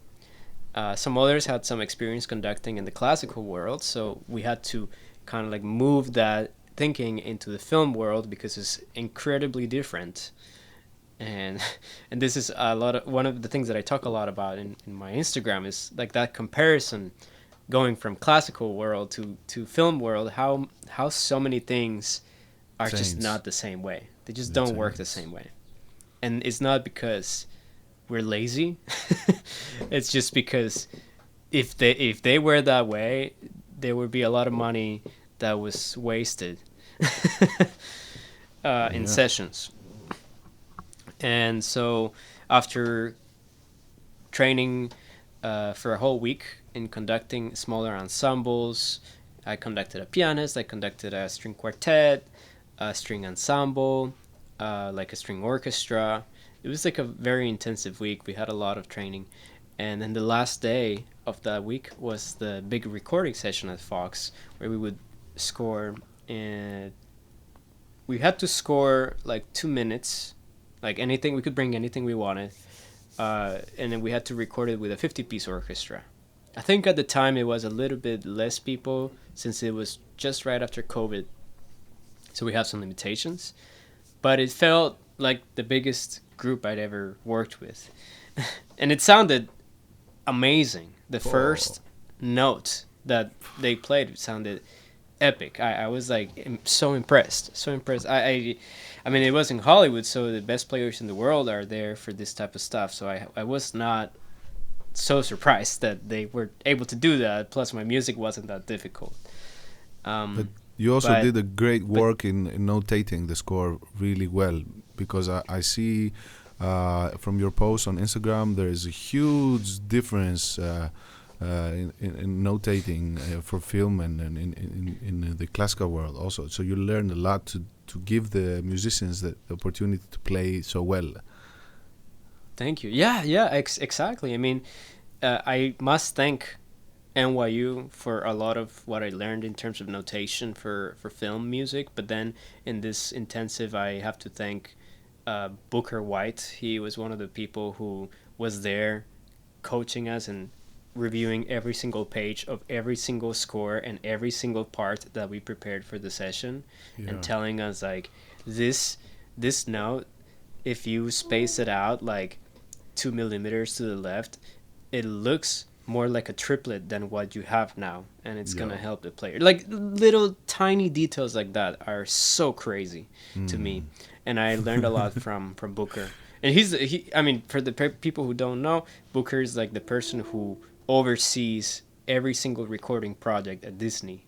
Some others had some experience conducting in the classical world, so we had to kind of like move that thinking into the film world because it's incredibly different. And this is one of the things that I talk a lot about in my Instagram is like that comparison going from classical world to film world, how so many things are just not the same way. They just don't work the same way. And it's not because we're lazy. It's just because if they were that way, there would be a lot of money that was wasted in sessions. And so after training for a whole week in conducting smaller ensembles, I conducted a pianist, I conducted a string quartet, a string ensemble, like a string orchestra. It was like a very intensive week. We had a lot of training. And then the last day of that week was the big recording session at Fox, where we would score. And we had to score like 2 minutes, like anything. We could bring anything we wanted. And then we had to record it with a 50-piece orchestra. I think at the time it was a little bit less people since it was just right after COVID. So we have some limitations. But it felt like the biggest group I'd ever worked with. And it sounded amazing. The first note that they played sounded epic. I was like so impressed. I mean, it was in Hollywood, so the best players in the world are there for this type of stuff. So I was not so surprised that they were able to do that. Plus, my music wasn't that difficult. But you also did a great work in notating the score really well, because I see from your post on Instagram there is a huge difference in notating for film and in the classical world also. So you learn a lot to give the musicians the opportunity to play so well. Thank you. Yeah, exactly. I mean, I must thank NYU for a lot of what I learned in terms of notation for film music. But then in this intensive, I have to thank Booker White. He was one of the people who was there coaching us and reviewing every single page of every single score and every single part that we prepared for the session, and telling us like this note, if you space it out like 2 millimeters to the left, it looks more like a triplet than what you have now, and it's gonna help the player. Like little tiny details like that are so crazy to me, and I learned a lot from Booker. And I mean, for the people who don't know, Booker is like the person who oversees every single recording project at Disney.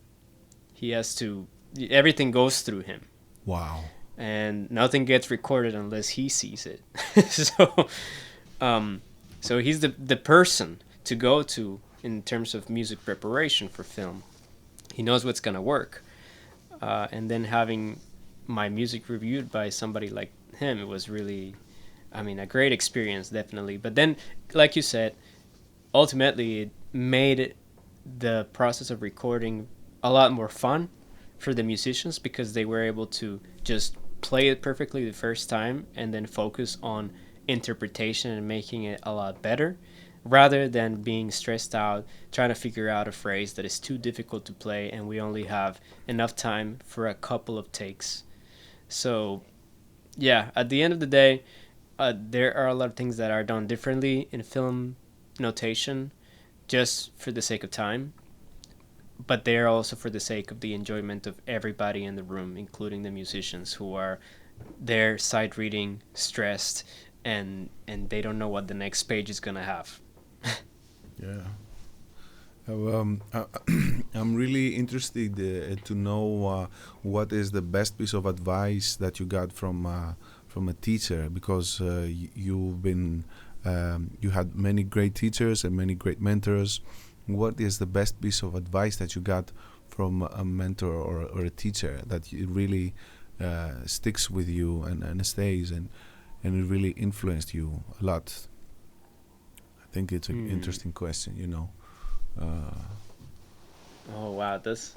Everything goes through him. Wow. And nothing gets recorded unless he sees it. So he's the person to go to in terms of music preparation for film. He knows what's gonna work. And then having my music reviewed by somebody like him, it was really, I mean, a great experience, definitely. But then, like you said, ultimately it made the process of recording a lot more fun for the musicians, because they were able to just play it perfectly the first time and then focus on interpretation and making it a lot better, rather than being stressed out trying to figure out a phrase that is too difficult to play and we only have enough time for a couple of takes. So yeah, at the end of the day, there are a lot of things that are done differently in film notation just for the sake of time, but they're also for the sake of the enjoyment of everybody in the room, including the musicians who are there sight reading, stressed, and they don't know what the next page is gonna have. Yeah. I'm really interested to know what is the best piece of advice that you got from a teacher, because you've been you had many great teachers and many great mentors. What is the best piece of advice that you got from a mentor or a teacher that it really sticks with you and stays and it really influenced you a lot? I think it's an interesting question, you know. Oh wow, that's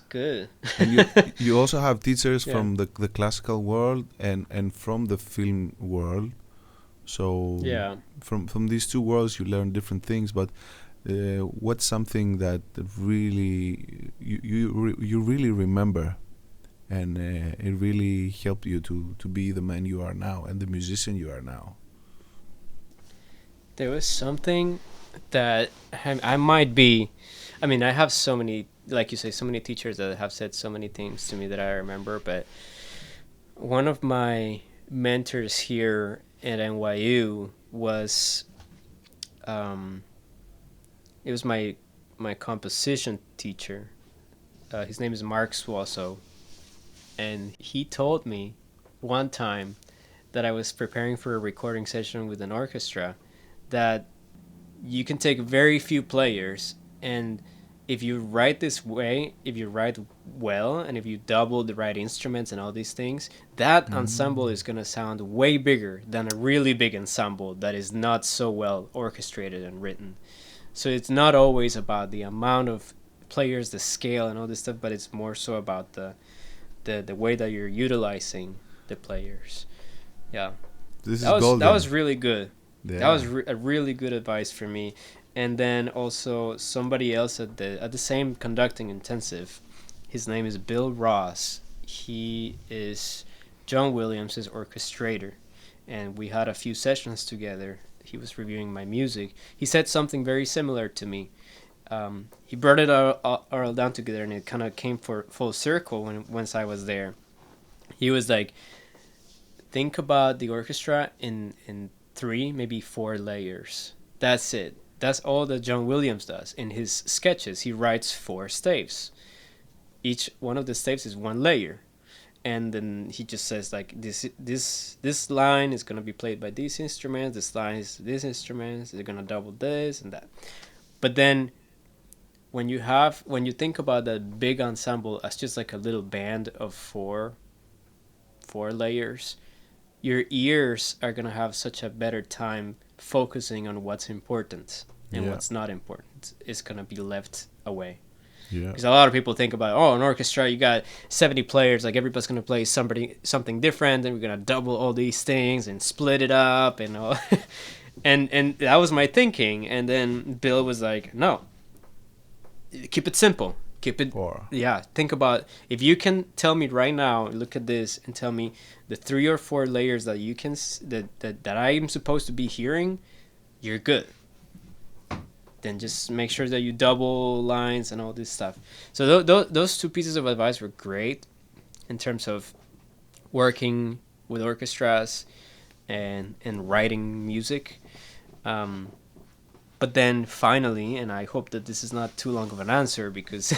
good. And you also have teachers from the classical world and from the film world. So yeah, from these two worlds you learn different things. But what's something that really you really remember, and it really helped you to be the man you are now and the musician you are now? there was something that I might be. I mean, I have so many, like you say, so many teachers that have said so many things to me that I remember. But one of my mentors here at NYU was, it was my composition teacher. His name is Mark Swasso, and he told me one time that I was preparing for a recording session with an orchestra, that you can take very few players, and if you write this way, if you write well, and if you double the right instruments and all these things, that ensemble is going to sound way bigger than a really big ensemble that is not so well orchestrated and written. So it's not always about the amount of players, the scale and all this stuff, but it's more so about the way that you're utilizing the players. Yeah. That was really good. Yeah. That was a really good advice for me. And then also somebody else at the same conducting intensive, his name is Bill Ross. He is John Williams' orchestrator, and we had a few sessions together. He was reviewing my music. He said something very similar to me. He brought it all down together, and it kind of came for full circle once I was there. He was like, think about the orchestra in 3, maybe 4 layers. That's it. That's all that John Williams does. In his sketches, he writes 4 staves. Each one of the staves is 1 layer. and then he just says like this line is gonna be played by these instruments, this line is these instruments, they're gonna double this and that. But then when you think about that big ensemble as just like a little band of four layers, your ears are gonna have such a better time focusing on what's important, and what's not important is gonna be left away. Yeah. Because a lot of people think about, oh, an orchestra, you got 70 players, like everybody's gonna play something different, and we're gonna double all these things and split it up and all. and that was my thinking. And then Bill was like, no, keep it simple. Keep it. Yeah. Think about, if you can tell me right now, look at this and tell me the 3 or 4 layers that you can that I am supposed to be hearing, you're good. Then just make sure that you double lines and all this stuff. So those 2 pieces of advice were great in terms of working with orchestras and writing music. But then finally, and I hope that this is not too long of an answer because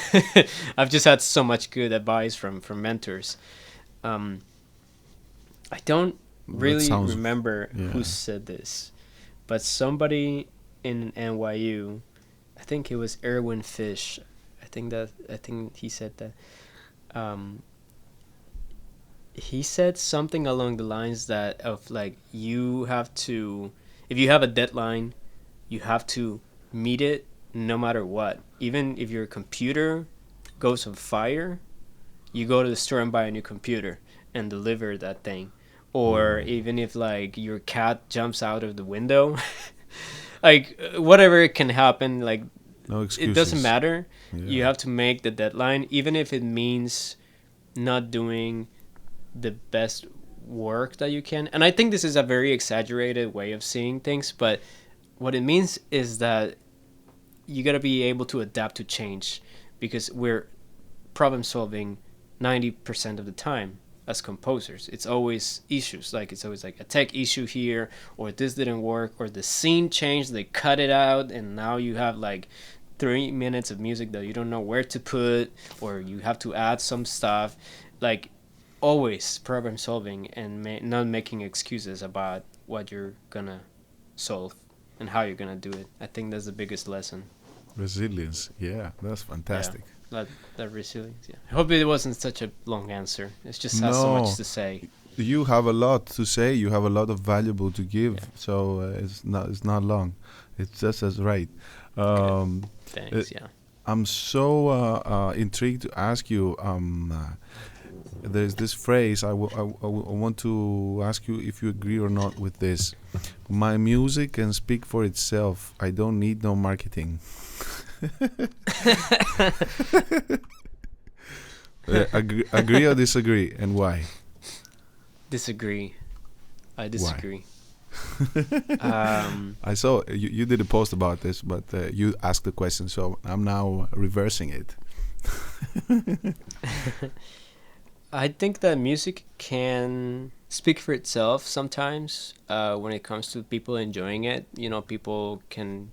I've just had so much good advice from mentors. I don't really remember who said this, but somebody in NYU, I think it was Erwin Fish. I think he said that. He said something along the lines that of like, you have to, if you have a deadline, you have to meet it no matter what. Even if your computer goes on fire, you go to the store and buy a new computer and deliver that thing. Or even if like your cat jumps out of the window. Like, whatever can happen, like, no excuses. It doesn't matter. Yeah. You have to make the deadline, even if it means not doing the best work that you can. And I think this is a very exaggerated way of seeing things, but what it means is that you got to be able to adapt to change, because we're problem solving 90% of the time. As composers, it's always issues. Like, it's always like a tech issue here, or this didn't work, or the scene changed, they cut it out, and now you have like 3 minutes of music that you don't know where to put, or you have to add some stuff. Like, always problem solving and not making excuses about what you're gonna solve and how you're gonna do it. I think that's the biggest lesson. Resilience. Yeah, that's fantastic. Yeah. That resilience. Yeah. I hope it wasn't such a long answer. It just has so much to say. You have a lot to say. You have a lot of valuable to give. Yeah. So it's not long. It's just as right. Thanks. Yeah. I'm so intrigued to ask you. There's this phrase. I want to ask you if you agree or not with this. My music can speak for itself. I don't need no marketing. Agree or disagree, and why? Disagree. I disagree. I saw you did a post about this, but you asked the question, so I'm now reversing it. I think that music can speak for itself sometimes when it comes to people enjoying it. You know, people can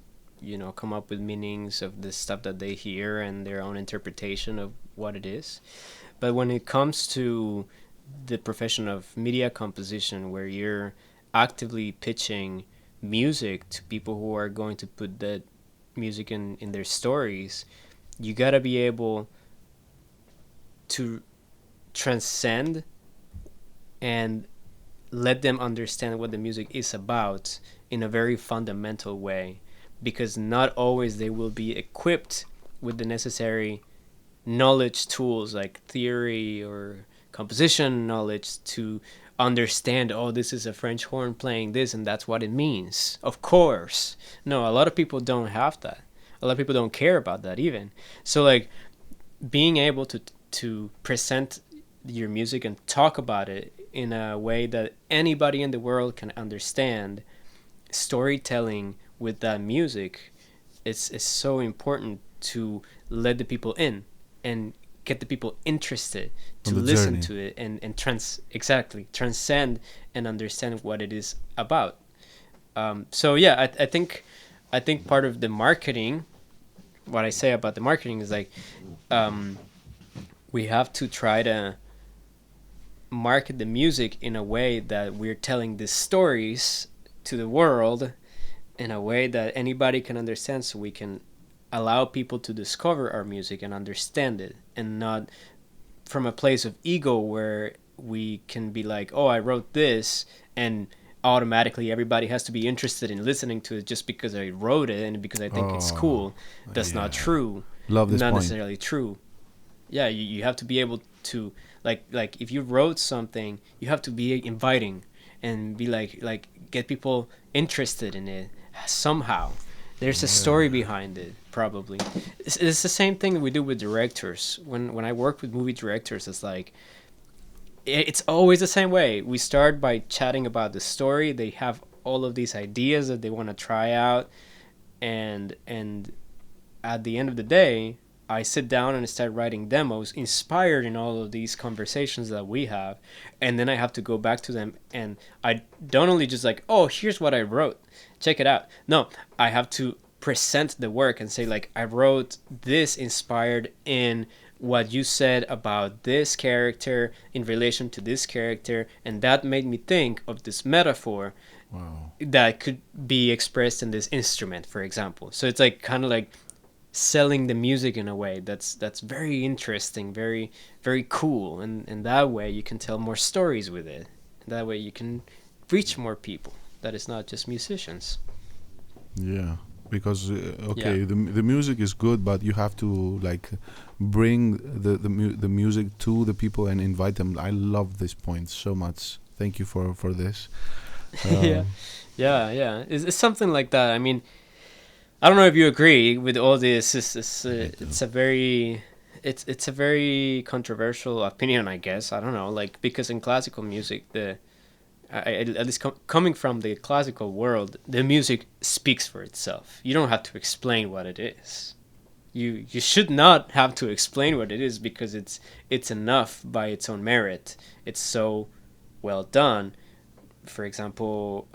come up with meanings of the stuff that they hear and their own interpretation of what it is. But when it comes to the profession of media composition, where you're actively pitching music to people who are going to put that music in their stories, you gotta be able to transcend and let them understand what the music is about in a very fundamental way. Because not always they will be equipped with the necessary knowledge tools like theory or composition knowledge to understand, oh, this is a French horn playing this and that's what it means. Of course. No, a lot of people don't have that. A lot of people don't care about that even. So like, being able to present your music and talk about it in a way that anybody in the world can understand, storytelling with that music is so important to let the people in and get the people interested to listen to it and transcend and understand what it is about. So yeah, I think part of the marketing, what I say about the marketing is like, we have to try to market the music in a way that we're telling these stories to the world in a way that anybody can understand, so we can allow people to discover our music and understand it, and not from a place of ego where we can be like, oh, I wrote this, and automatically everybody has to be interested in listening to it just because I wrote it and because I think it's cool. That's not true. Love this not point. necessarily true. Yeah, you have to be able to, like if you wrote something, you have to be inviting and be like get people interested in it somehow. There's a story behind it, probably. It's the same thing that we do with directors. When I work with movie directors, it's like, it's always the same way. We start by chatting about the story. They have all of these ideas that they want to try out, and at the end of the day, I sit down and start writing demos inspired in all of these conversations that we have, and then I have to go back to them, and I don't only just like, oh, here's what I wrote, check it out. No, I have to present the work and say, like, I wrote this inspired in what you said about this character in relation to this character, and that made me think of this metaphor that could be expressed in this instrument, for example. So it's like kind of like selling the music in a way that's very interesting, very very cool, and that way you can tell more stories with it. That way you can reach more people that is not just musicians. Yeah, because the music is good, but you have to like bring the music to the people and invite them. I love this point so much. Thank you for this. Yeah. It's something like that. I mean, I don't know if you agree with all this. It's a very controversial opinion, I guess. I don't know, like, because in classical music, at least coming from the classical world, the music speaks for itself. You don't have to explain what it is. You should not have to explain what it is, because it's enough by its own merit. It's so well done. For example,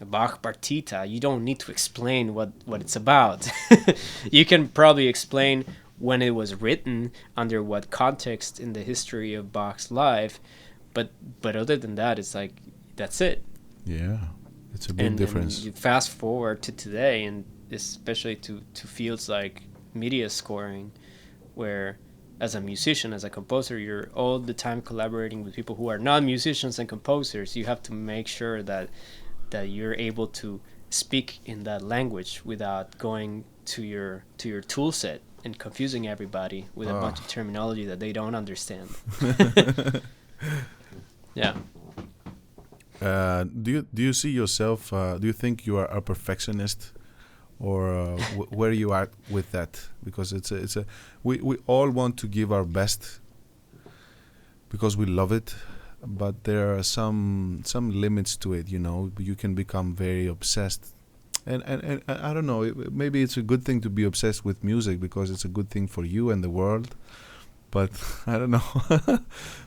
Bach Partita, you don't need to explain what it's about. You can probably explain when it was written, under what context in the history of Bach's life, but other than that, it's like, that's it. Yeah, it's a big difference. And you fast forward to today, and especially to fields like media scoring, where as a musician, as a composer, you're all the time collaborating with people who are not musicians and composers. You have to make sure that you're able to speak in that language without going to your tool set and confusing everybody with a bunch of terminology that they don't understand. Yeah. Do you see yourself? Do you think you are a perfectionist, or where you are with that? Because we all want to give our best because we love it, but there are some limits to it. You know, you can become very obsessed, and I don't know. Maybe it's a good thing to be obsessed with music because it's a good thing for you and the world. But I don't know.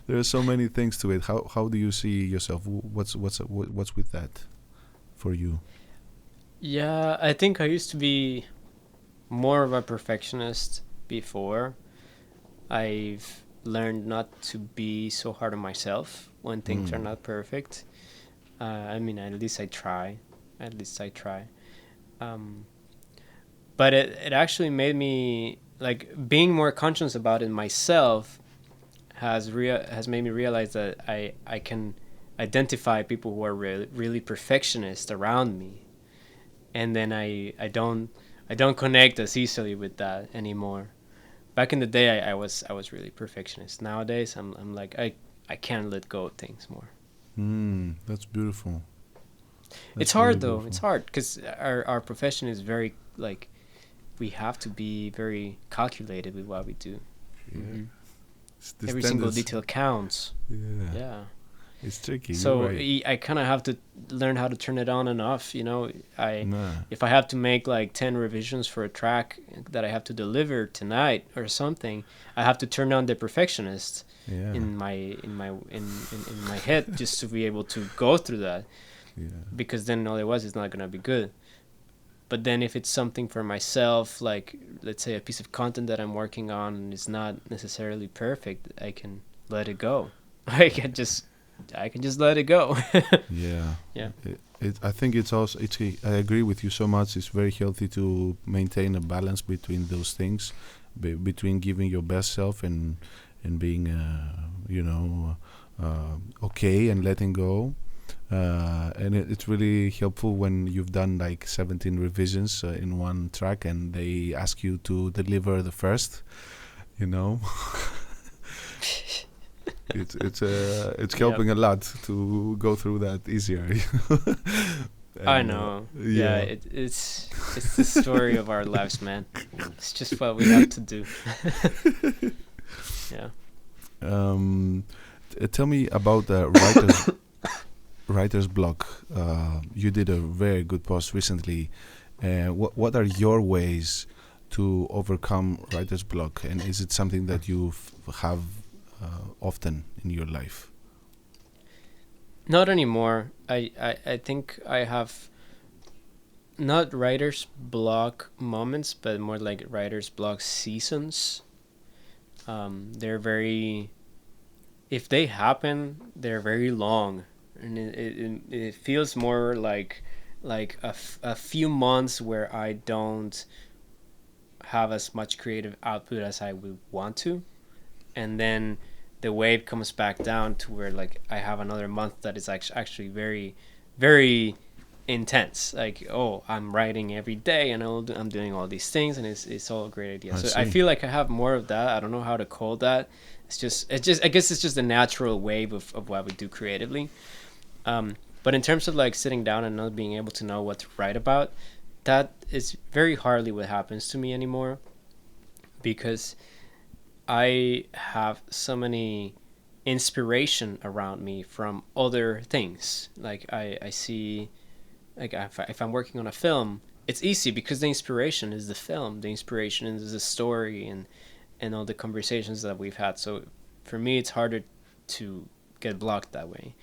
There are so many things to it. How do you see yourself? What's with that for you? Yeah, I think I used to be more of a perfectionist before. I've learned not to be so hard on myself when things are not perfect. I mean, at least I try. But it actually made me, like, being more conscious about it myself has made me realize that I can identify people who are really perfectionist around me, and then I don't connect as easily with that anymore. Back in the day, I was really perfectionist. Nowadays, I'm like, I can't let go of things more. That's beautiful. It's hard though. It's hard because our profession is very, like, we have to be very calculated with what we do. Every single detail counts. Yeah. It's tricky. So right. I kind of have to learn how to turn it on and off. You know, if I have to make like 10 revisions for a track that I have to deliver tonight or something, I have to turn on the perfectionist in my head just to be able to go through that. Because then otherwise it's not gonna be good. But then if it's something for myself, like, let's say a piece of content that I'm working on is not necessarily perfect, I can let it go. I can just let it go. Yeah. Yeah. I think it's also I agree with you so much. It's very healthy to maintain a balance between those things, between giving your best self and being okay and letting go. And it's really helpful when you've done like 17 revisions in one track and they ask you to deliver the first. You know, it's helping a lot to go through that easier. I And know. Yeah, yeah. it's the story of our lives, man. It's just what we have to do. Yeah. Um, Tell me about the writer's block. You did a very good post recently. What are your ways to overcome writer's block, and is it something that you have often in your life? Not anymore. I think I have not writer's block moments, but more like writer's block seasons. They're very, if they happen, they're very long, and it feels more like a few months where I don't have as much creative output as I would want to, and then the wave comes back down to where like I have another month that is actually very, very intense. Like, oh, I'm writing every day and I'm doing all these things, and it's all a great idea. I So I see. feel like I have more of that. I don't know how to call that. It's just I guess it's just a natural wave of what we do creatively. But in terms of like sitting down and not being able to know what to write about, that is very hardly what happens to me anymore, because I have so many inspiration around me from other things. Like I see, like if I'm working on a film, it's easy because the inspiration is the film, the inspiration is the story, and all the conversations that we've had. So for me, it's harder to get blocked that way.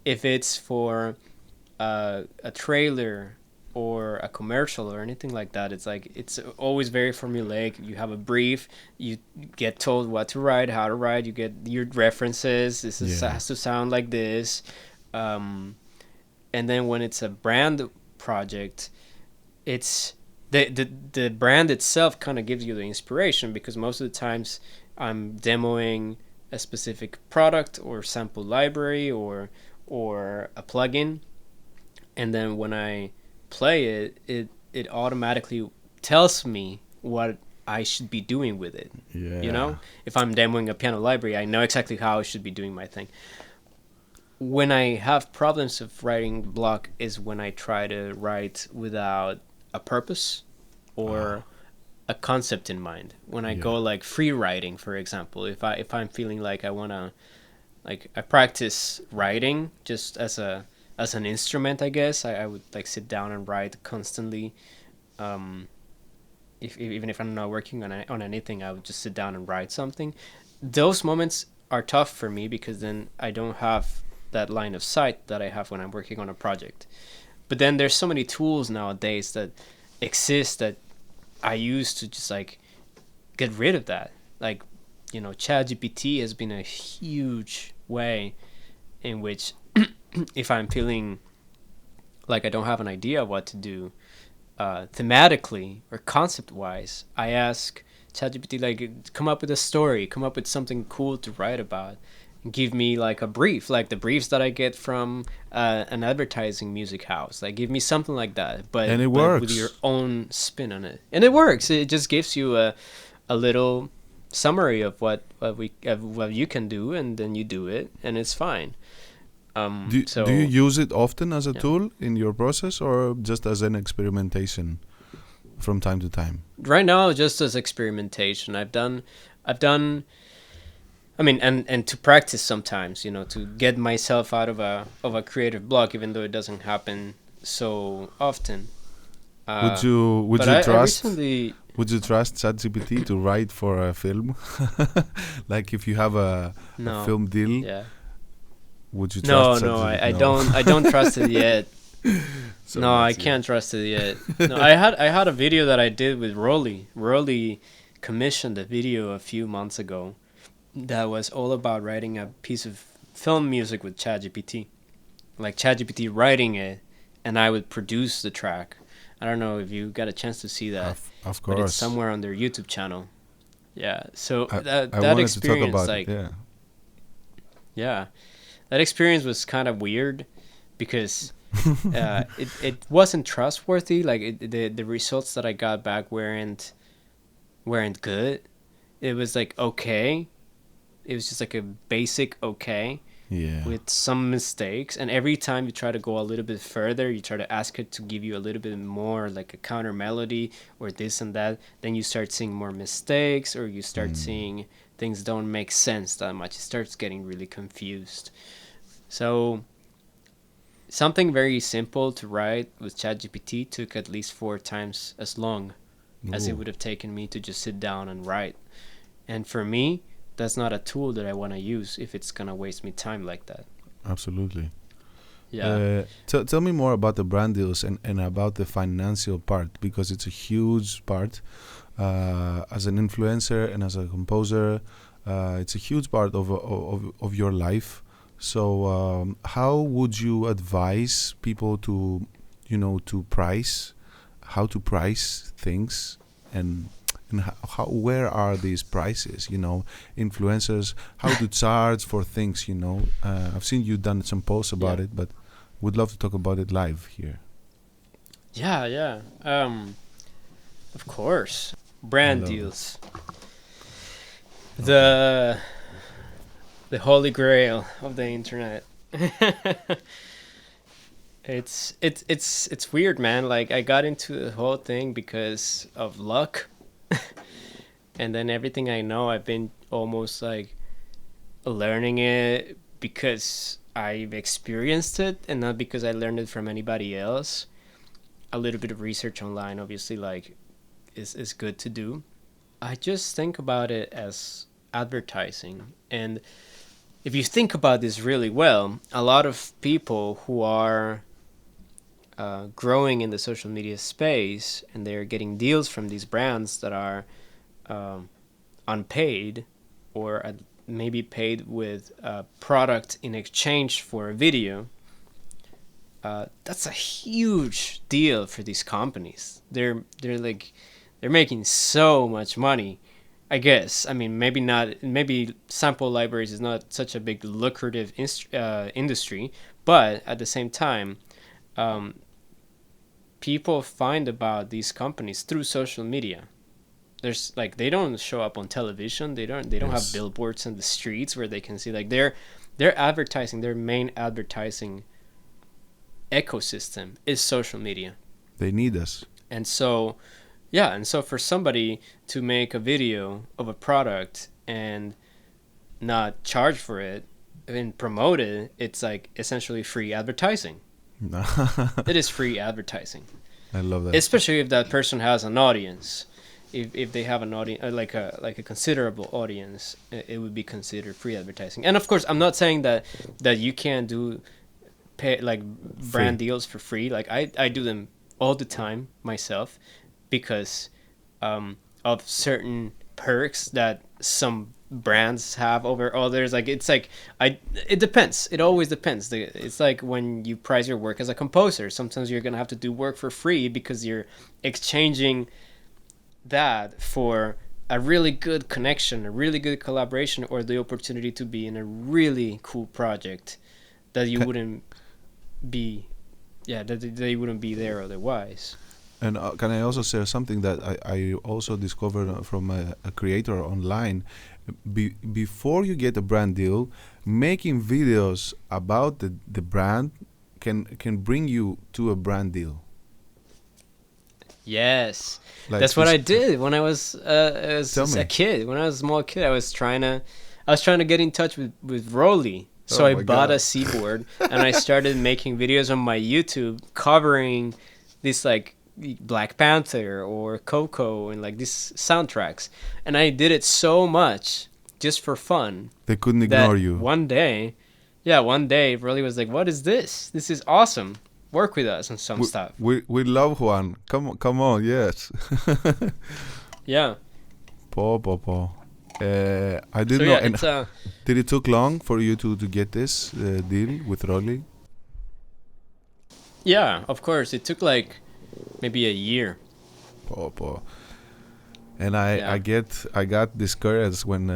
If it's for a trailer or a commercial or anything like that, it's like it's always very formulaic. You have a brief, you get told what to write, how to write, you get your references. Yeah. Has to sound like this, um, and then when it's a brand project, it's the brand itself kind of gives you the inspiration, because most of the times I'm demoing a specific product or sample library or a plugin, and then when I play it automatically tells me what I should be doing with it. You Yeah. know, if I'm demoing a piano library, I know exactly how I should be doing my thing. When I have problems of writing block is when I try to write without a purpose Ah. or a concept in mind. When I Yeah. go like free writing, for example, if I'm feeling like I wanna, like I practice writing just as an instrument, I guess. I would like sit down and write constantly. Um, if even if I'm not working on anything, I would just sit down and write something. Those moments are tough for me because then I don't have that line of sight that I have when I'm working on a project. But then there's so many tools nowadays that exist that I use to just like get rid of that. Like, you know, ChatGPT has been a huge way in which if I'm feeling like I don't have an idea of what to do thematically or concept wise, I ask ChatGPT like come up with a story, come up with something cool to write about, and give me like a brief, like the briefs that I get from an advertising music house. Like give me something like that, And it but with your works. own spin on it, and it works. It just gives you a little summary of what you can do, and then you do it, and it's fine. Do you So use it often as a yeah. tool in your process, or just as an experimentation from time to time? Right now, just as experimentation, I've done. I mean, and to practice sometimes, you know, to get myself out of a creative block, even though it doesn't happen so often. Would Uh, you would but you I trust recently, would you trust ChatGPT to write for a film? Like if you have a no, film deal, yeah, would you trust no, ChatGPT? No. I don't trust it yet. So No, I that's yeah. can't trust it yet. No, I had a video that I did with Rolly. Rolly commissioned a video a few months ago that was all about writing a piece of film music with ChatGPT, like ChatGPT writing it, and I would produce the track. I don't know if you got a chance to see that, Of but it's course. somewhere on their YouTube channel. Yeah, so I, that I that wanted to talk experience, about it. like, Yeah. yeah, that experience was kind of weird because it wasn't trustworthy. Like the results that I got back weren't good. It was like okay. It was just like a basic okay Yeah. with some mistakes. And every time you try to go a little bit further, you try to ask it to give you a little bit more, like a counter melody or this and that, then you start seeing more mistakes, or you start seeing things don't make sense that much. It starts getting really confused. So something very simple to write with ChatGPT took at least 4 times as long as it Ooh, would have taken me to just sit down and write. And for me, that's not a tool that I want to use if it's gonna waste me time like that. absolutely. Yeah. Tell me more about the brand deals and about the financial part, because it's a huge part. As an influencer and as a composer, it's a huge part of your life. So how would you advise people to, to price, how to price things, and how where are these prices? Influencers, how to charge for things. I've seen you done some posts about Yeah. it, but would love to talk about it live here. Yeah, yeah. Of course. I Brand love it. deals. Okay. The holy grail of the internet. It's weird, man. Like, I got into the whole thing because of luck. And then everything I know, I've been almost like learning it because I've experienced it and not because I learned it from anybody else. A little bit of research online, obviously, like, is good to do. I just think about it as advertising. And if you think about this really well, a lot of people who are growing in the social media space and they're getting deals from these brands that are um, unpaid, or maybe paid with a product in exchange for a video. That's a huge deal for these companies. They're making so much money. I guess. I mean, maybe not. Maybe sample libraries is not such a big lucrative industry, but at the same time, um, people find about these companies through social media. There's like, they don't show up on television. They don't have Yes, billboards in the streets where they can see, like, their advertising, their main advertising ecosystem is social media. they need us. And so, yeah, and so for somebody to make a video of a product and not charge for it and promote it, it's like essentially free advertising. It is free advertising, I love that. especially if that person has an audience. If they have an audience, like a considerable audience, it would be considered free advertising. And of course, I'm not saying that you can't do pay like Free. brand deals for free. Like, I do them all the time myself because of certain perks that some brands have over others. Like, it depends. It always depends. It's like when you price your work as a composer. Sometimes you're gonna have to do work for free because you're exchanging that for a really good connection, a really good collaboration, or the opportunity to be in a really cool project that you Ca- wouldn't be, yeah, that they wouldn't be there otherwise. And can I also share something that I also discovered from a creator online? Before you get a brand deal, making videos about the brand can bring you to a brand deal. Yes, Like that's what I did when I was tell a me. kid. When I was a small kid, I was trying to get in touch with Rolly. So Oh I my bought a god. Seaboard and I started making videos on my YouTube covering this, like, Black Panther or Coco and like these soundtracks. And I did it so much just for fun They couldn't ignore that you. one day Rolly was like, "What is this? This is awesome. Work with us on some We stuff." we love Juan. Come on, yes. Yeah. Po po po. I So didn't know. yeah, And it's a did it took long for you to get this deal with Rolly? yeah, of course. It took like maybe a year. Oh. And I Yeah. got discouraged when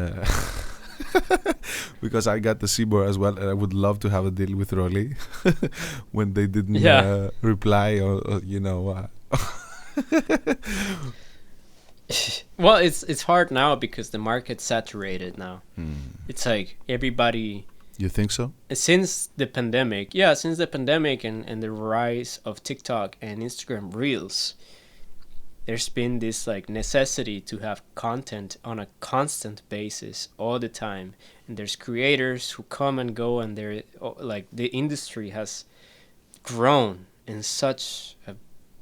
because I got the Seaboard as well, and I would love to have a deal with Rolly when they didn't Yeah. reply or you know. Well, it's hard now because the market's saturated now. It's like everybody You think so? since the pandemic. Yeah, since the pandemic and the rise of TikTok and Instagram Reels, there's been this like necessity to have content on a constant basis all the time, and there's creators who come and go, and they're like the industry has grown in such a,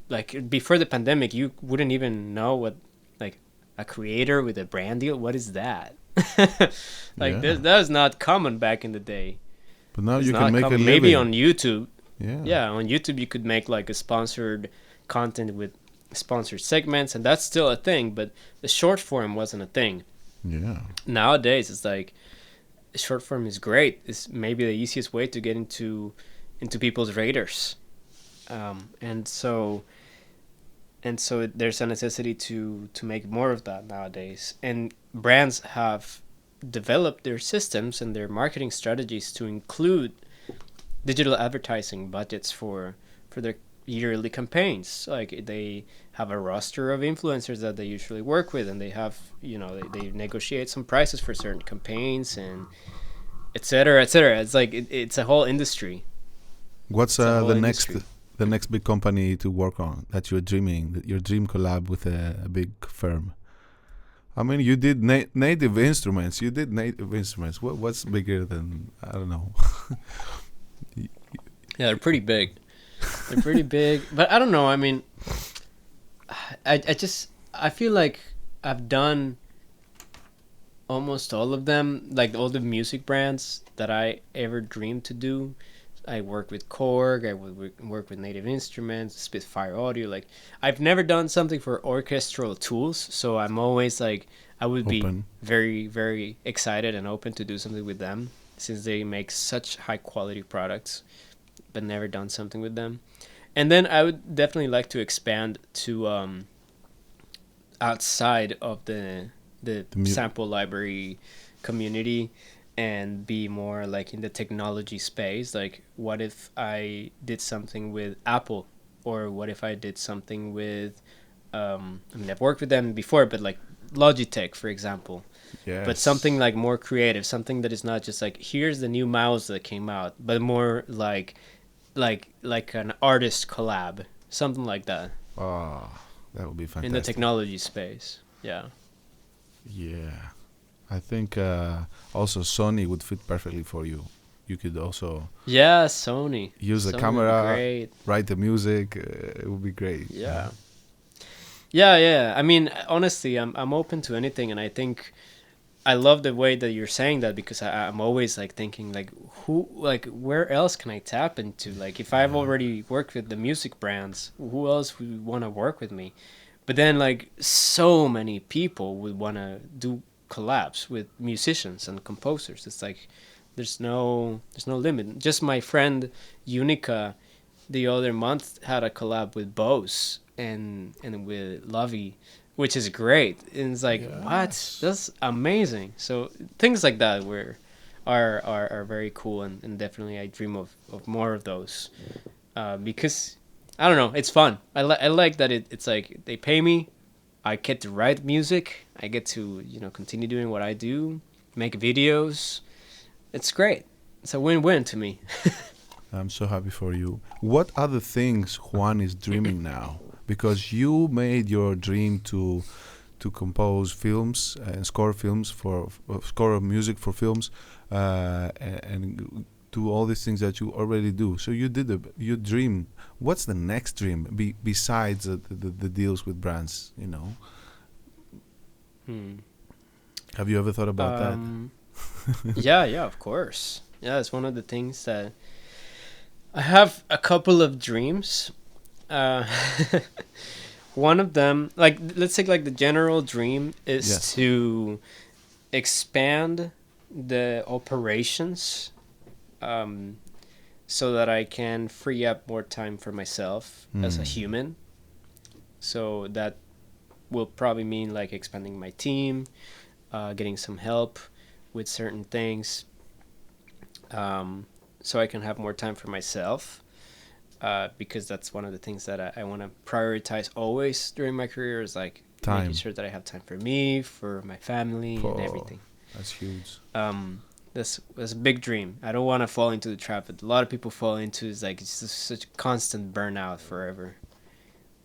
like before the pandemic you wouldn't even know what, like, a creator with a brand deal, what is that? Like Yeah. that was not common back in the day. But now It's you can not make a common. living. Maybe on YouTube. Yeah. Yeah, on YouTube you could make like a sponsored content with sponsored segments, and that's still a thing, but the short form wasn't a thing. Yeah. Nowadays it's like short form is great. It's maybe the easiest way to get into people's radars. And so there's a necessity to make more of that nowadays, and brands have developed their systems and their marketing strategies to include digital advertising budgets for their yearly campaigns. Like they have a roster of influencers that they usually work with, and they have, you know, they negotiate some prices for certain campaigns, and etc etc. It's like it's a whole industry. What's It's a whole industry. the next big company to work on that you're dreaming, your dream collab with a big firm? I mean, you did native instruments. You did native instruments. What's bigger than, I don't know? Yeah, they're pretty big. They're pretty big, but I don't know. I mean, I feel like I've done almost all of them, like all the music brands that I ever dreamed to do. I work with Korg, I work with Native Instruments, Spitfire Audio. Like I've never done something for orchestral tools, so I'm always like I would be Open. very very excited and open to do something with them since they make such high quality products, but never done something with them. And then I would definitely like to expand to outside of the sample library community and be more like in the technology space. Like what if I did something with Apple, or what if I did something with I mean I've worked with them before, but like Logitech for example. Yes. But something like more creative, something that is not just like here's the new mouse that came out, but more like an artist collab, something like that Oh, that would be fantastic. in the technology space. Yeah. Yeah. I think also Sony would fit perfectly for you. You could also Yeah, Sony. use the Sony would be camera, great. write the music. It would be great. Yeah. Yeah. I mean, honestly, I'm open to anything, and I think I love the way that you're saying that because I'm always like thinking like where else can I tap into? Like if I've already worked with the music brands, who else would want to work with me? But then like so many people would want to do collabs with musicians and composers. It's like there's no limit. Just my friend Unica the other month had a collab with Bose and with Lovey, which is great. And it's like, what? That's amazing. So things like that are very cool, and definitely I dream of more of those because I don't know, it's fun. I like that it's like they pay me, I get to write music, I get to continue doing what I do, make videos. It's great. It's a win-win to me. I'm so happy for you. What other things Juan is dreaming now? Because you made your dream to compose films and score films score music for films, and do all these things that you already do. So you did your dream. What's the next dream besides the deals with brands? Have you ever thought about that? Yeah, of course. Yeah, it's one of the things that I have a couple of dreams. One of them, like let's take like the general dream is Yes. to expand the operations, um, so that I can free up more time for myself as a human. So that will probably mean like expanding my team, getting some help with certain things, so I can have more time for myself. Because that's one of the things that I want to prioritize always during my career, is like making Time. sure that I have time for me, for my family, and everything. That's huge. That's a big dream. I don't want to fall into the trap that a lot of people fall into. Is like it's just such a constant burnout forever.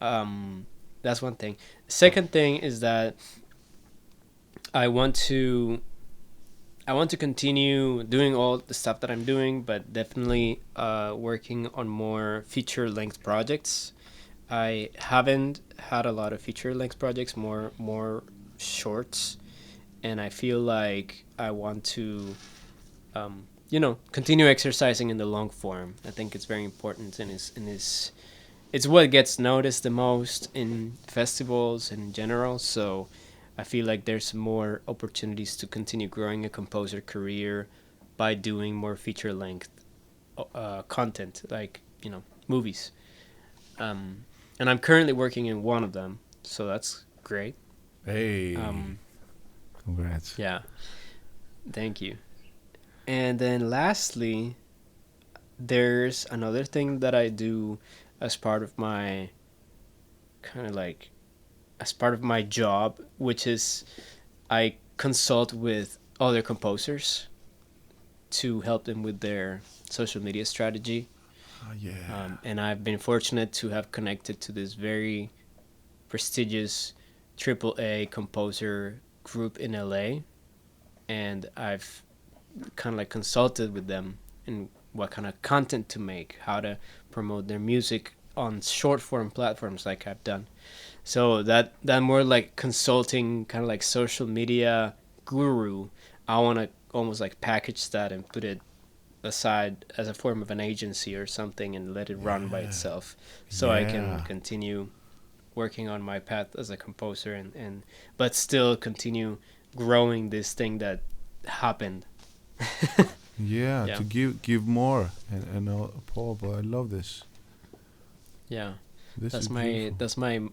That's one thing. Second thing is that I want to continue doing all the stuff that I'm doing, but definitely working on more feature length projects. I haven't had a lot of feature length projects, more shorts, and I feel like I want to, continue exercising in the long form. I think it's very important, and it's what gets noticed the most in festivals and in general. So I feel like there's more opportunities to continue growing a composer career by doing more feature length content, like movies. And I'm currently working in one of them, so that's great. Hey, congrats. Yeah, thank you. And then lastly, there's another thing that I do as part of my kind of like as part of my job, which is I consult with other composers to help them with their social media strategy. Yeah. And I've been fortunate to have connected to this very prestigious AAA composer group in LA, and I've kind of like consulted with them in what kind of content to make, how to promote their music on short form platforms like I've done. So that more like consulting, kind of like social media guru, I want to almost like package that and put it aside as a form of an agency or something and let it run by itself, so I can Yeah. continue working on my path as a composer, and but still continue growing this thing that happened. Yeah, Yeah, to give more and Paul, but I love this. yeah. This is That's beautiful. my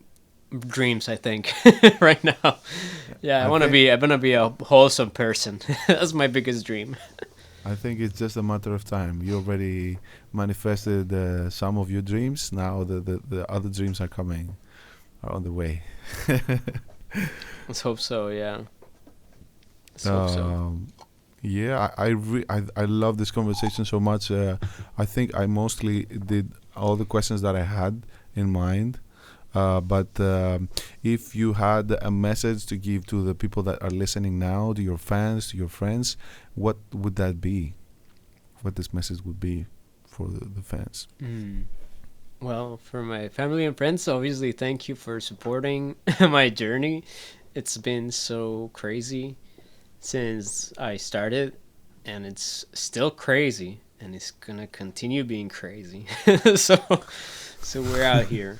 dreams, I think, right now. Yeah, I think I want to be a wholesome person. That's my biggest dream. I think it's just a matter of time. You already manifested some of your dreams. Now the other dreams are coming, are on the way. Let's hope so. Yeah, let's hope so. um, yeah, I love this conversation so much. I think I mostly did all the questions that I had in mind. But if you had a message to give to the people that are listening now, to your fans, to your friends, what would that be? What this message would be for the fans? Mm. Well, for my family and friends, obviously, thank you for supporting my journey. It's been so crazy since I started, and it's still crazy, and it's gonna continue being crazy. so, so we're out here.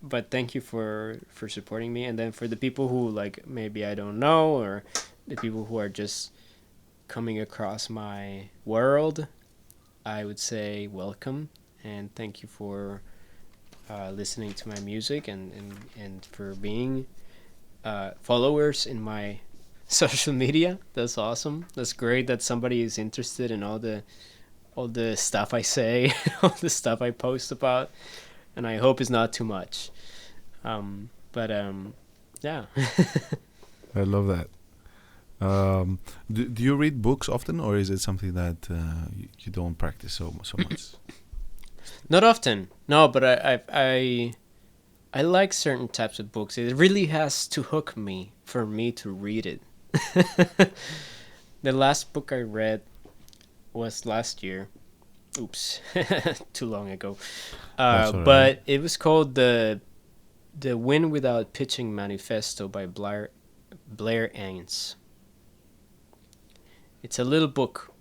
But thank you for supporting me, and then for the people who like maybe I don't know, or the people who are just coming across my world, I would say welcome and thank you for listening to my music, and for being followers in my social media. That's awesome. That's great that somebody is interested in all the stuff I say, all the stuff I post about, and I hope it's not too much. But yeah. I love that. Do you read books often, or is it something that you don't practice so much? Not often, no, but I like certain types of books. It really has to hook me for me to read it. The last book I read was last year. Oops, too long ago. That's all right. But it was called the Win Without Pitching Manifesto by Blair Ains. It's a little book.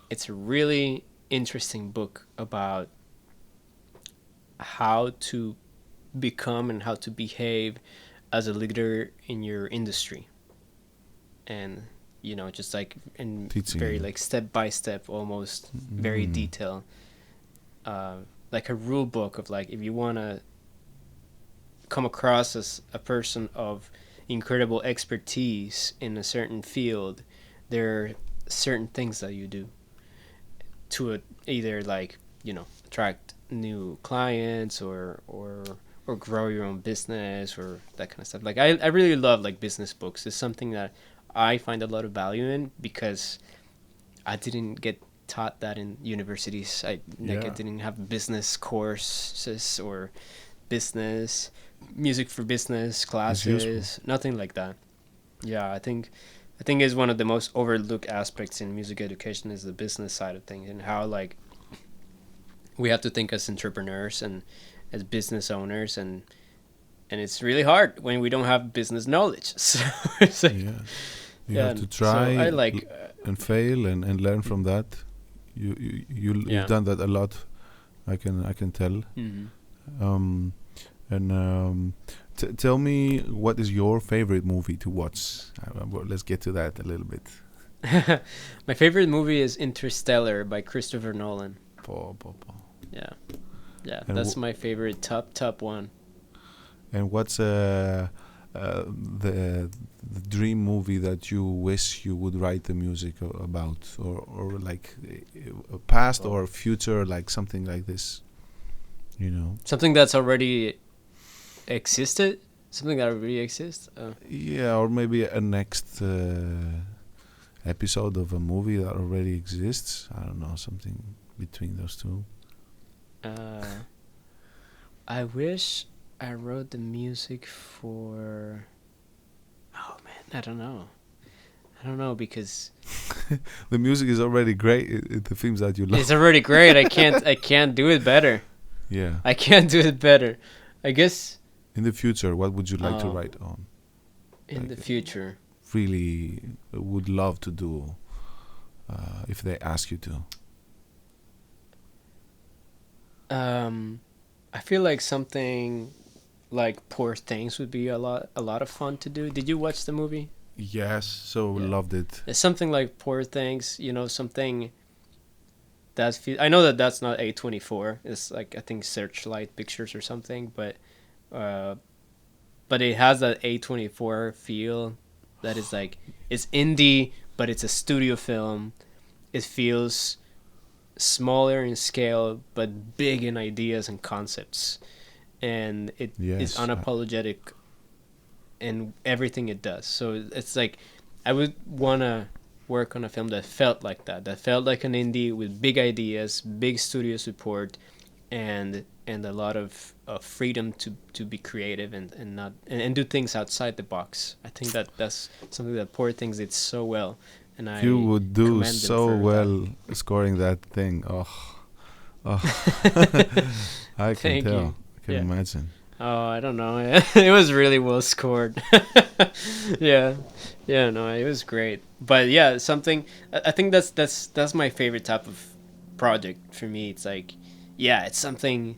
It's a really interesting book about how to become and how to behave as a leader in your industry. And just like in Teaching very you. like step by step, almost very detailed, like a rule book of like, if you want to come across as a person of incredible expertise in a certain field, there are certain things that you do to either like attract new clients or grow your own business or that kind of stuff. Like I really love like business books. It's something that I find a lot of value in because I didn't get taught that in universities. I didn't have business courses or business music for business classes, nothing like that. Yeah, I think is one of the most overlooked aspects in music education is the business side of things, and how like we have to think as entrepreneurs and as business owners, and it's really hard when we don't have business knowledge. So it's like, you have to try so I like and fail and learn from that. You've done that a lot. I can tell. Tell me, what is your favorite movie to watch? Well, let's get to that a little bit. My favorite movie is Interstellar by Christopher Nolan. Yeah, And that's my favorite top one. And what's the dream movie that you wish you would write the music about, or like a past or future, like something like this, Something that's already existed, something that already exists. Yeah, or maybe a next episode of a movie that already exists. I don't know, something between those two. I wish I wrote the music for. Oh man, I don't know because The music is already great. The themes that you love. it's already great. I can't do it better. Yeah. I can't do it better. I guess In the future, what would you like to write on? in the future. Really would love to do if they ask you to. I feel like something like Poor Things would be a lot of fun to do. Did you watch the movie? Yes, so loved it. It's something like Poor Things, something that I know that that's not A24. It's like I think Searchlight Pictures or something, but it has that A24 feel that is like, it's indie, but it's a studio film. It feels smaller in scale but big in ideas and concepts, and it is unapologetic in everything it does. So it's like I would want to work on a film that felt like that felt like an indie with big ideas, big studio support, and a lot of freedom to be creative and not and do things outside the box. I think that's something that Poor Things did so well, and you would do so well scoring that thing. I can tell. I can imagine. Oh, I don't know. It was really well scored. Yeah, no, it was great. But yeah, something. I think that's my favorite type of project for me. It's like, it's something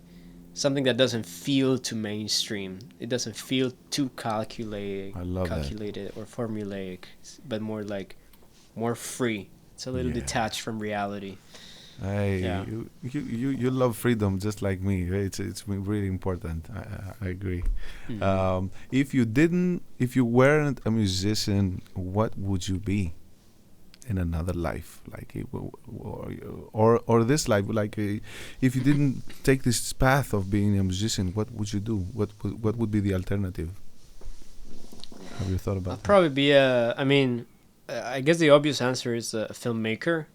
that doesn't feel too mainstream. It doesn't feel too calculated or formulaic, but more free. It's a little detached from reality. You love freedom just like me. It's really important. I agree. Mm-hmm. If you weren't a musician, what would you be in another life, like or this life? Like if you didn't take this path of being a musician, what would you do? What would be the alternative? Have you thought about that? I'll probably be I guess the obvious answer is a filmmaker.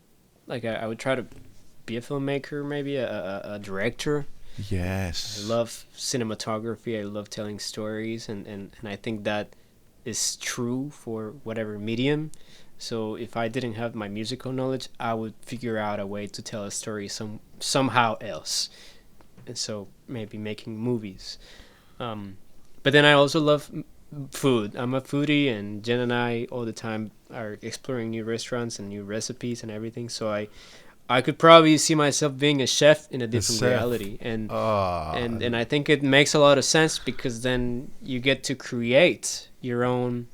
Like I would try to be a filmmaker, maybe a director. Yes. I love cinematography. I love telling stories, and I think that is true for whatever medium. So if I didn't have my musical knowledge, I would figure out a way to tell a story somehow else. And so maybe making movies. But then I also love food. I'm a foodie, and Jen and I all the time are exploring new restaurants and new recipes and everything. So I could probably see myself being a chef in a different reality, and I think it makes a lot of sense, because then you get to create your own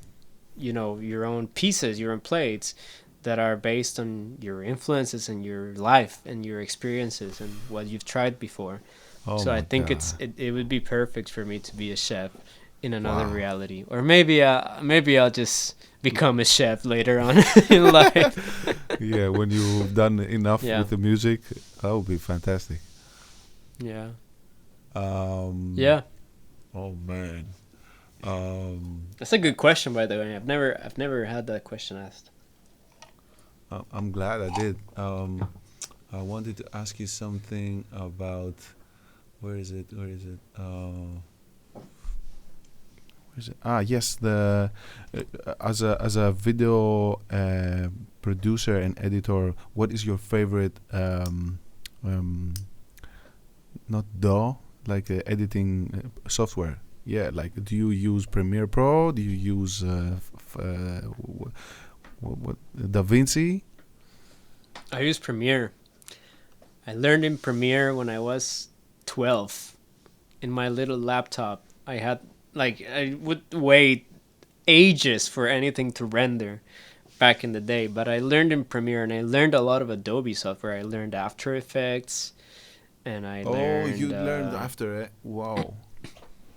your own pieces, your own plates that are based on your influences and your life and your experiences and what you've tried before. Oh So I my think god! it would be perfect for me to be a chef in another Wow. reality, or maybe I'll just become a chef later on in life. Yeah, when you've done enough Yeah, with the music, that would be fantastic. yeah, Um, yeah. oh man. Um, That's a good question, by the way. I've never had that question asked. I'm glad I did. I wanted to ask you something about where is it? Where is it? Where is it? Ah, yes. The as a video producer and editor, what is your favorite um, not DAW, like editing software? Yeah, like do you use Premiere Pro? Do you use what DaVinci? I use Premiere. I learned in Premiere when I was 12. In my little laptop, I had I would wait ages for anything to render back in the day, but I learned in Premiere and I learned a lot of Adobe software. I learned After Effects and I Oh, you learned learned after it. Wow.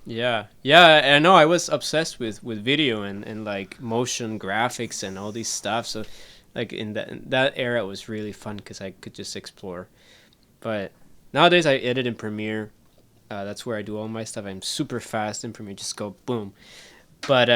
yeah. Yeah, I know I was obsessed with video and like motion graphics and all these stuff. So like in that era it was really fun cuz I could just explore. But nowadays I edit in Premiere. That's where I do all my stuff. I'm super fast in Premiere, just go boom. But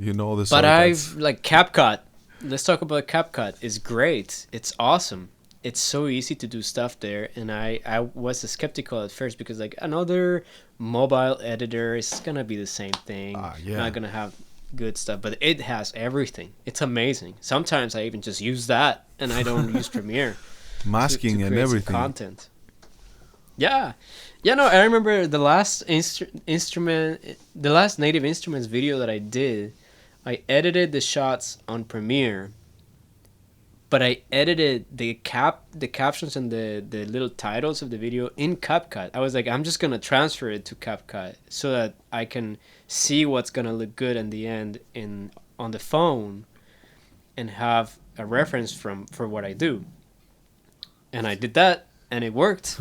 You know the but shortcuts. I've like CapCut. Let's talk about CapCut. It's great. It's awesome. It's so easy to do stuff there, and I was skeptical at first because like another mobile editor is gonna be the same thing, Ah, yeah. not gonna have good stuff, but it has everything. It's amazing. Sometimes I even just use that, and I don't use Premiere to Masking and create some everything. content. Yeah, yeah. No, I remember the last the last Native Instruments video that I did. I edited the shots on Premiere, but I edited the captions and the little titles of the video in CapCut. I was like, I'm just gonna transfer it to CapCut so that I can see what's gonna look good in the end in on the phone and have a reference for what I do. And I did that, and it worked.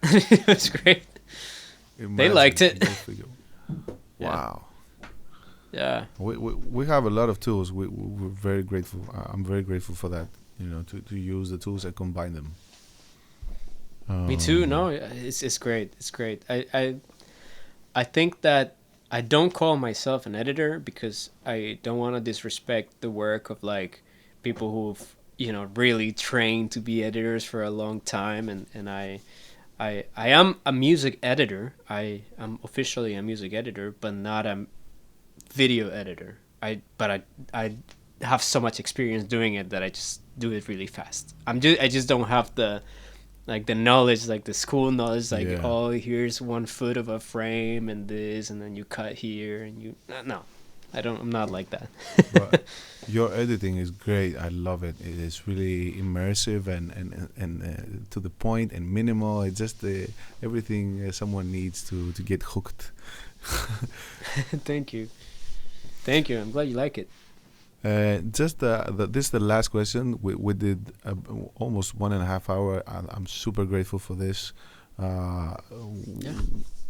It was great. They liked Imagine. it. Go figure. Yeah, Wow. yeah. We have a lot of tools. We're very grateful. I'm very grateful for that. To use the tools and combine them. Me too. Um, No, it's great. It's great. I think that I don't call myself an editor because I don't want to disrespect the work of like people who've really trained to be editors for a long time, and I am a music editor. I am officially a music editor, but not a video editor. I have so much experience doing it that I just do it really fast. I just don't have the knowledge, like the school knowledge, like, yeah. oh, here's 1 foot of a frame and this, and then you cut here and you no, I'm not like that. But your editing is great. I love it. It is really immersive and to the point and minimal. It's just everything someone needs to get hooked. Thank you. Thank you. I'm glad you like it. Just this is the last question. We did almost 1.5 hours. I'm super grateful for this. Uh, Yeah.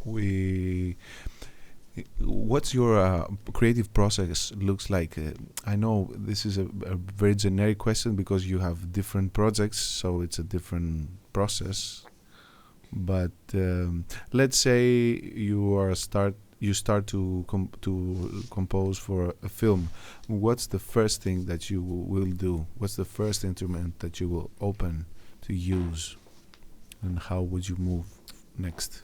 we What's your creative process looks like? I know this is a very generic question because you have different projects, so it's a different process. But let's say you start to compose for a film. What's the first thing that you will do? What's the first instrument that you will open to use, and how would you move next?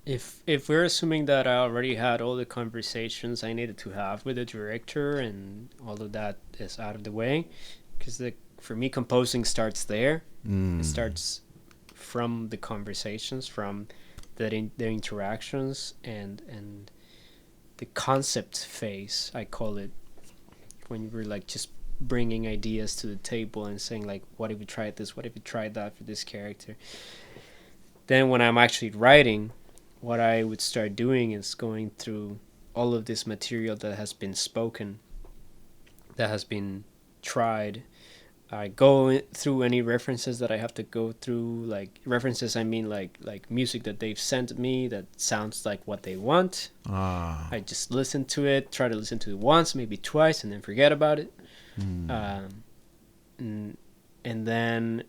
If we're assuming that I already had all the conversations I needed to have with the director and all of that is out of the way, because for me composing starts there. It Mm. starts from the conversations, from the interactions and the concept phase, I call it, when we're like just bringing ideas to the table and saying like, what if we tried this, what if we tried that for this character. Then when I'm actually writing, what I would start doing is going through all of this material that has been spoken, that has been tried. I go through any references that I have to go through. Like references, I mean like music that they've sent me that sounds like what they want. Ah. I just listen to it, try to listen to it once, maybe twice, and then forget about it. And then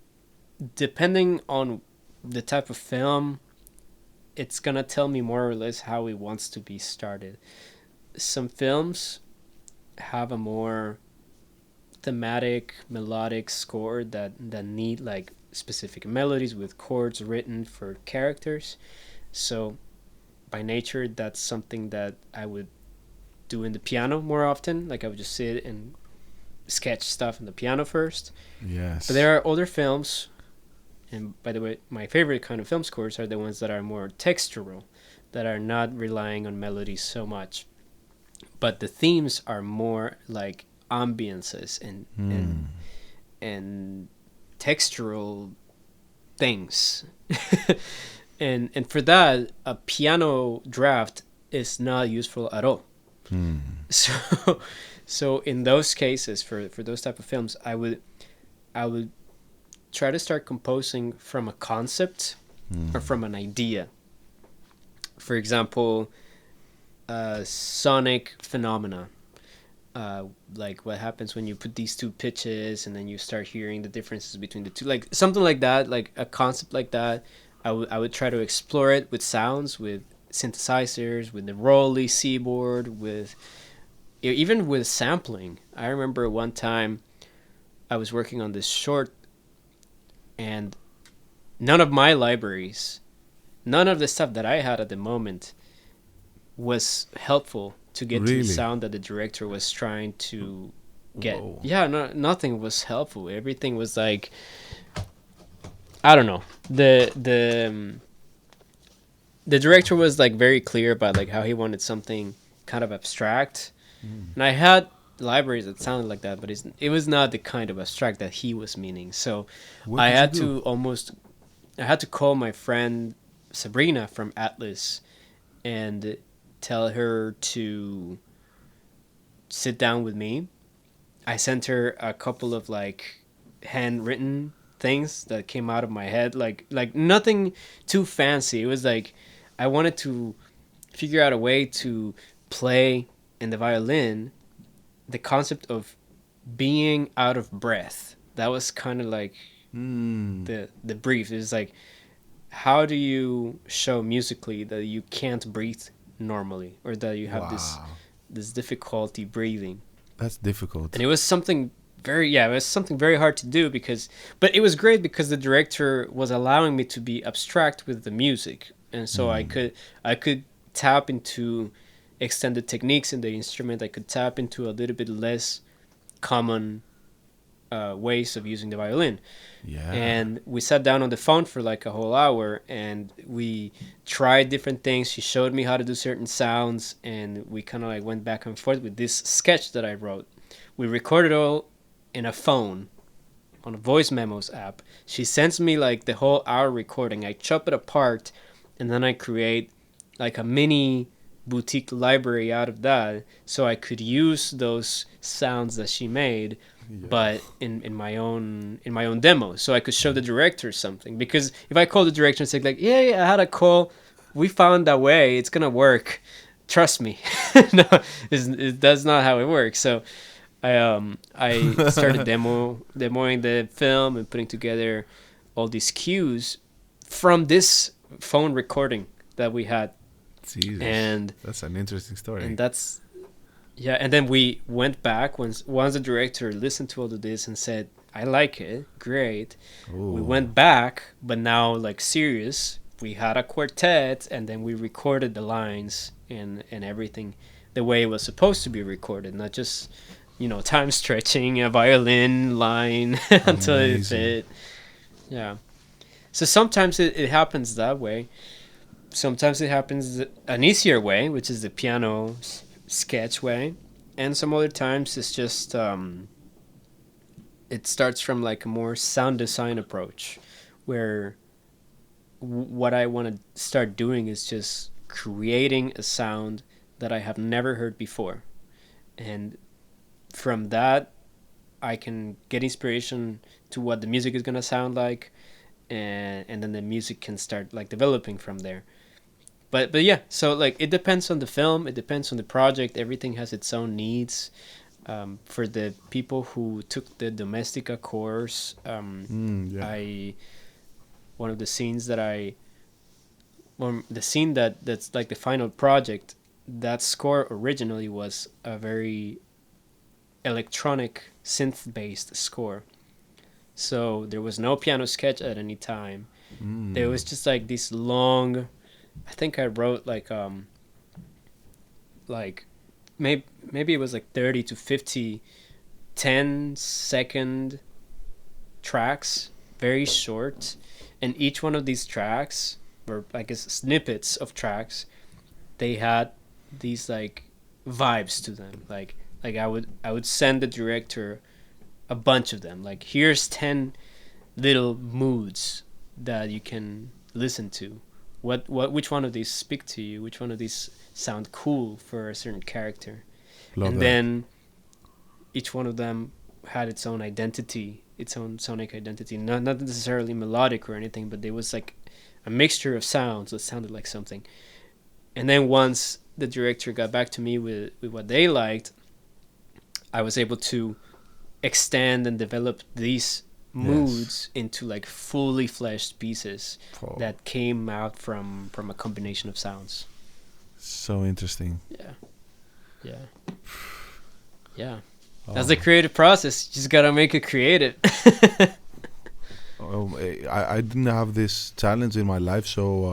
depending on the type of film, it's gonna tell me more or less how it wants to be started. Some films have a more thematic, melodic score that need like specific melodies with chords written for characters. So by nature, that's something that I would do in the piano more often. Like I would just sit and sketch stuff in the piano first. Yes. But there are other films, and by the way, my favorite kind of film scores are the ones that are more textural, that are not relying on melodies so much, but the themes are more like ambiances and textural things. and for that, a piano draft is not useful at all. So in those cases, for those type of films, I would try to start composing from a concept or from an idea. For example, sonic phenomena, like what happens when you put these two pitches and then you start hearing the differences between the two, like something like that, like a concept like that. I would try to explore it with sounds, with synthesizers, with the Rolly Seaboard, with even with sampling. I remember one time I was working on this short, and none of my libraries, none of the stuff that I had at the moment was helpful to get to the sound that the director was trying to get. Whoa. Yeah, no, nothing was helpful. Everything was like, I don't know. The director was like very clear about like how he wanted something kind of abstract. And I had libraries that sounded like that, but it was not the kind of abstract that he was meaning. So I had to call my friend Sabrina from Atlas and tell her to sit down with me. I sent her a couple of like handwritten things that came out of my head, like nothing too fancy. It was like I wanted to figure out a way to play in the violin the concept of being out of breath. That was kind of like the brief. It was like, how do you show musically that you can't breathe normally, or that you have this difficulty breathing? That's difficult. And it was something very hard to do, but it was great because the director was allowing me to be abstract with the music, and so I could tap into extended techniques in the instrument. I could tap into a little bit less common ways of using the violin. Yeah. And we sat down on the phone for like a whole hour, and we tried different things. She showed me how to do certain sounds, and we kind of like went back and forth with this sketch that I wrote. We recorded all in a phone on a voice memos app. She sends me like the whole hour recording. I chop it apart, and then I create like a mini boutique library out of that, so I could use those sounds that she made, but in my own demo, so I could show the director something. Because if I call the director and say like, yeah, I had a call, we found a way, it's gonna work, trust me. No, that's not how it works. So I started demoing the film and putting together all these cues from this phone recording that we had. Jesus. And that's an interesting story. And and then we went back once the director listened to all of this and said, I like it, great. Ooh. We went back, but now like serious. We had a quartet, and then we recorded the lines and everything the way it was supposed to be recorded, not just, time stretching a violin line until it fit. Yeah. So sometimes it happens that way. Sometimes it happens an easier way, which is the piano sketch way. And some other times it's just, it starts from like a more sound design approach, where what I want to start doing is just creating a sound that I have never heard before, and from that I can get inspiration to what the music is gonna sound like, and then the music can start like developing from there. But yeah, so like it depends on the film, it depends on the project. Everything has its own needs. For the people who took the Domestica course, Yeah. I one of the scenes that I well, the scene that's like the final project, that score originally was a very electronic synth based score. So there was no piano sketch at any time. There was just like this long, I think I wrote like maybe it was like 30 to 50 10-second tracks, very short, and each one of these tracks, or I guess snippets of tracks, they had these like vibes to them. Like I would send the director a bunch of them. Like, here's 10 little moods that you can listen to. Which one of these speak to you? Which one of these sound cool for a certain character? Love and that. then each one of them had its own identity, its own sonic identity. Not necessarily melodic or anything, but there was like a mixture of sounds that sounded like something. And then once the director got back to me with what they liked, I was able to extend and develop these moods into like fully fleshed pieces Oh, that came out from a combination of sounds. so interesting. Yeah. That's the creative process. You just gotta make it creative. I didn't have this challenge in my life, so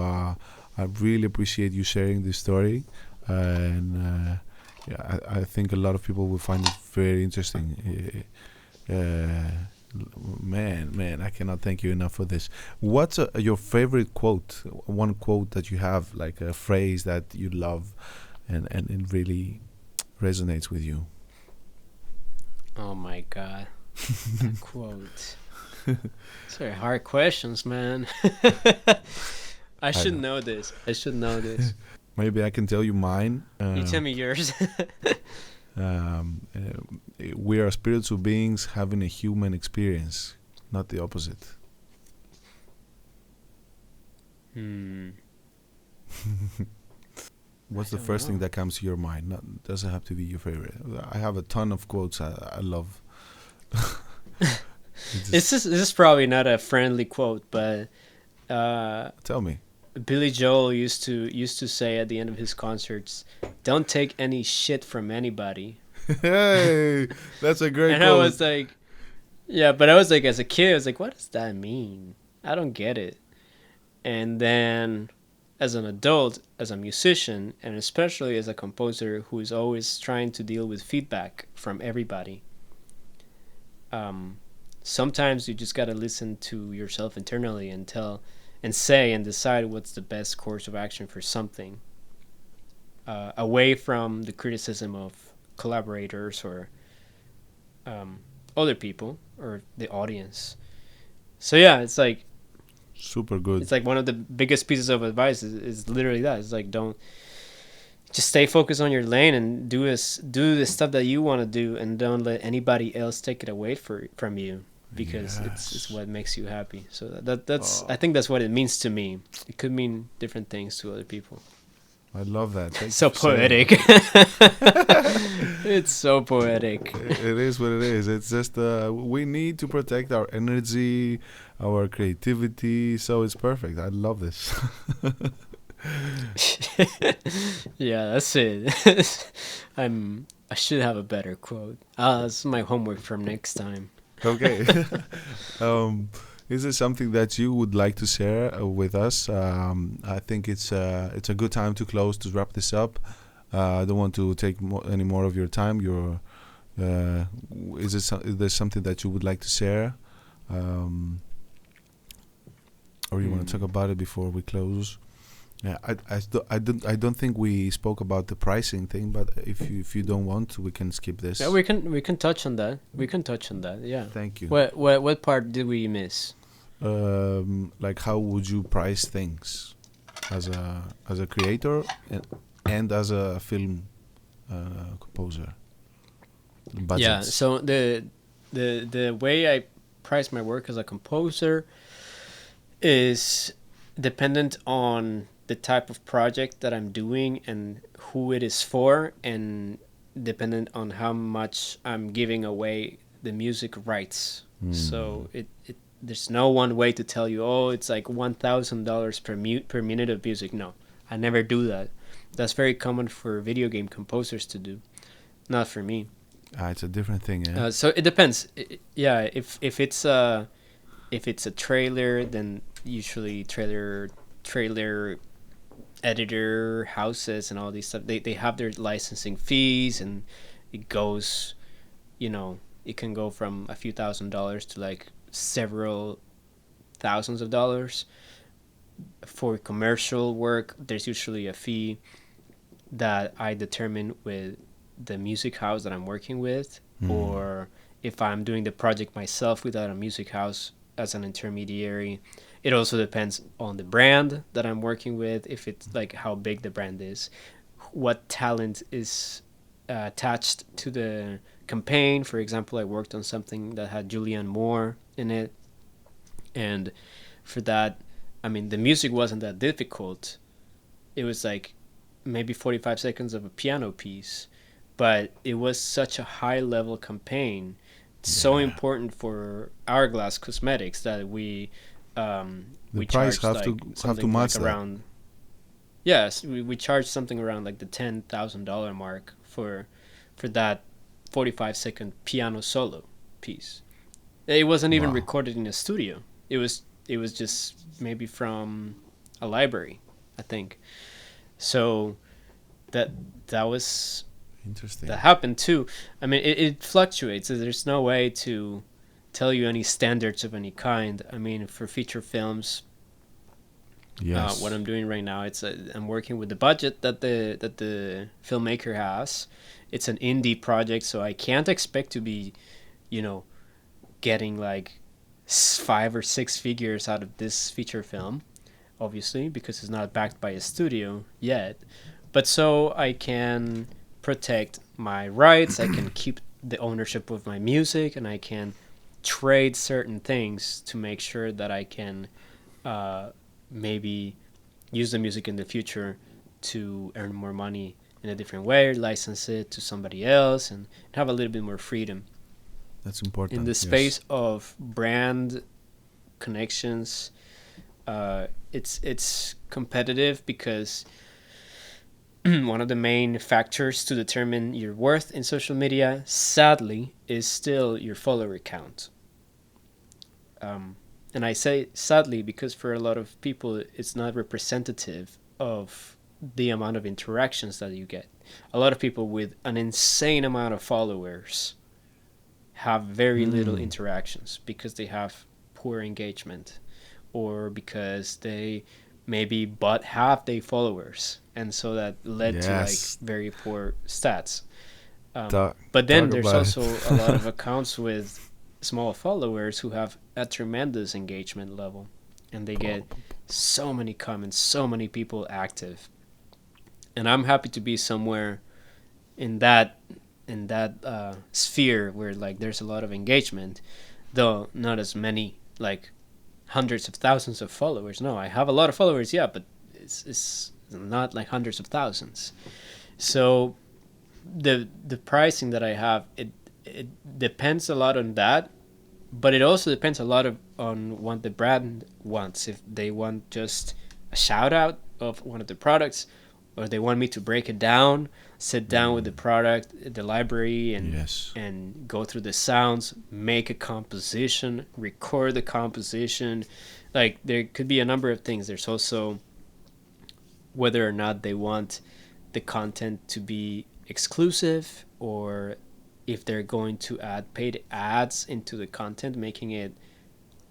I really appreciate you sharing this story, and I think a lot of people will find it very interesting. Man, I cannot thank you enough for this. What's your favorite quote? One quote that you have, like a phrase that you love, and it really resonates with you. Oh my god. That quote. It's very hard questions, man. I should know this. Maybe I can tell you mine. You tell me yours. We are spiritual beings having a human experience, not the opposite. What's the first thing that comes to your mind? Doesn't have to be your favorite. I have a ton of quotes I love. This is probably not a friendly quote, but tell me. Billy Joel used to say at the end of his concerts, "Don't take any shit from anybody." Hey, that's a great and quote. I was like, yeah, but I was like, as a kid, I was like, what does that mean? I don't get it. And then as an adult, as a musician, and especially as a composer who is always trying to deal with feedback from everybody, sometimes you just gotta listen to yourself internally and say and decide what's the best course of action for something, away from the criticism of collaborators or other people or the audience. So yeah, it's like super good. It's like one of the biggest pieces of advice is literally that. It's like, don't just stay focused on your lane and do the stuff that you want to do, and don't let anybody else take it away from you, because it's what makes you happy. So that's I think that's what it means to me. It could mean different things to other people. I love that. So poetic. It's so poetic. It is what it is. It's just we need to protect our energy, our creativity. So it's perfect. I love this. Yeah, that's it. I should have a better quote. That's my homework from next time. Okay. Is there something that you would like to share with us? I think it's a good time to close, to wrap this up. I don't want to take any more of your time. Is there something that you would like to share, or you want to talk about it before we close? Yeah, I don't think we spoke about the pricing thing, but if you don't want to, we can skip this. Yeah, we can touch on that. Yeah. Thank you. What part did we miss? Like, how would you price things as a creator and as a film composer? The Yeah. budgets. So the way I price my work as a composer is dependent on the type of project that I'm doing and who it is for, and dependent on how much I'm giving away the music rights. So it there's no one way to tell you, oh, it's like $1,000 per minute of music. No, I never do that. That's very common for video game composers to do, not for me. It's a different thing, yeah. So it depends. Yeah, if it's a trailer, then usually trailer editor houses and all these stuff, they have their licensing fees, and it goes, it can go from a few $1,000s to like several thousands of dollars. For commercial work, there's usually a fee that I determine with the music house that I'm working with, or if I'm doing the project myself without a music house as an intermediary. It also depends on the brand that I'm working with, if it's like how big the brand is, what talent is attached to the campaign. For example, I worked on something that had Julianne Moore in it, and for that, I mean, the music wasn't that difficult. It was like maybe 45 seconds of a piano piece, but it was such a high level campaign, so important for Hourglass Cosmetics, that we The price charged have like to something match like that. around, yes, we charged something around like the $10,000 mark for that 45-second piano solo piece. It wasn't even Wow. recorded in a studio. It was just maybe from a library, I think. So that that was Interesting. that happened too. I mean, it fluctuates. There's no way to tell you any standards of any kind. I mean, for feature films, Yes. what I'm doing right now, I'm working with the budget that the filmmaker has. It's an indie project, so I can't expect to be, getting like 5 or 6 figures out of this feature film, obviously, because it's not backed by a studio yet. But so I can protect my rights, I can keep the ownership of my music, and I can trade certain things to make sure that I can maybe use the music in the future to earn more money in a different way, license it to somebody else, and have a little bit more freedom. That's important. In the yes. space of brand connections, it's competitive because one of the main factors to determine your worth in social media, sadly, is still your follower count. And I say sadly because for a lot of people, it's not representative of the amount of interactions that you get. A lot of people with an insane amount of followers have very little interactions because they have poor engagement, or because they maybe bought half their followers, and so that led to like very poor stats. But then there's also a lot of accounts with small followers who have a tremendous engagement level, and they get so many comments, so many people active. And I'm happy to be somewhere in that sphere where like there's a lot of engagement, though not as many like hundreds of thousands of followers. No, I have a lot of followers, yeah, but it's not like hundreds of thousands. So the pricing that I have, it depends a lot on that, but it also depends a lot on what the brand wants. If they want just a shout out of one of the products, or they want me to break it down, sit down with the product, the library, and go through the sounds, make a composition, record the composition. Like, there could be a number of things. There's also whether or not they want the content to be exclusive, or if they're going to add paid ads into the content, making it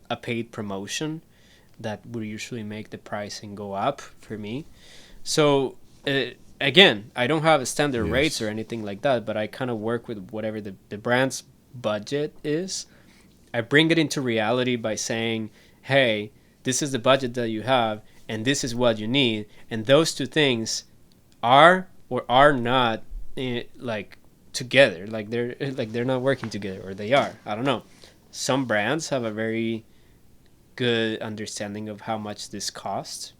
a paid promotion. That would usually make the pricing go up for me. So again, I don't have a standard rates or anything like that, but I kind of work with whatever the brand's budget is. I bring it into reality by saying, hey, this is the budget that you have, and this is what you need, and those two things are or are not like together, like they're not working together, or they are, I don't know. Some brands have a very good understanding of how much this costs,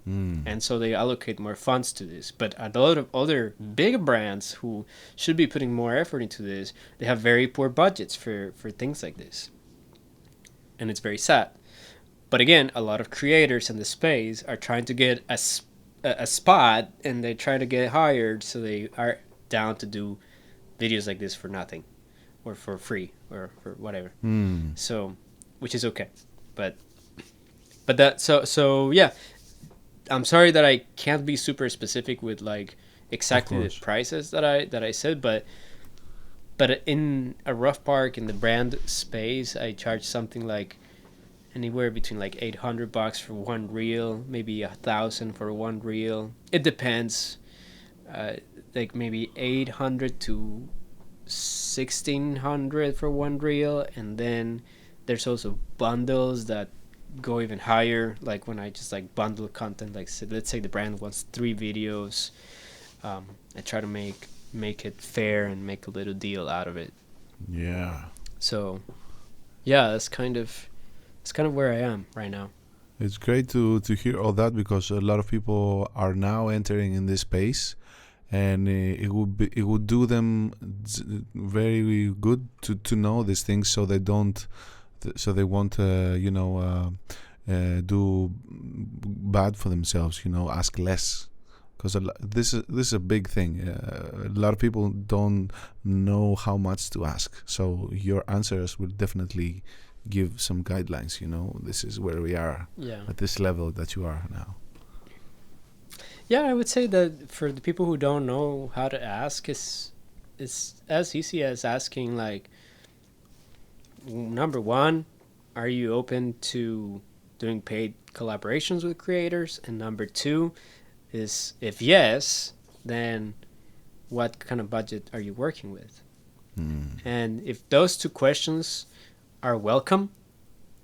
and so they allocate more funds to this. But a lot of other big brands who should be putting more effort into this, they have very poor budgets for things like this, and it's very sad. But again, a lot of creators in the space are trying to get a spot, and they try to get hired, so they are down to do videos like this for nothing, or for free, or for whatever. So, which is okay, but that, so yeah. I'm sorry that I can't be super specific with like exactly the prices that I said, but in a rough park in the brand space, I charge something like anywhere between like $800 for one reel, maybe 1,000 for one reel. It depends. Like maybe 800 to 1,600 for one reel, and then there's also bundles that go even higher, like when I just like bundle content, like, so let's say the brand wants 3 videos, I try to make it fair and make a little deal out of it. Yeah. So yeah, that's kind of where I am right now. It's great to hear all that, because a lot of people are now entering in this space, and it would do them very good to know these things, so they don't so they won't do bad for themselves, ask less, because this is a big thing. A lot of people don't know how much to ask, so your answers will definitely give some guidelines. This is where we are, at this level that you are now. Yeah, I would say that for the people who don't know how to ask, it's as easy as asking, like, number one, are you open to doing paid collaborations with creators? And number two is, if yes, then what kind of budget are you working with? And if those two questions are welcome,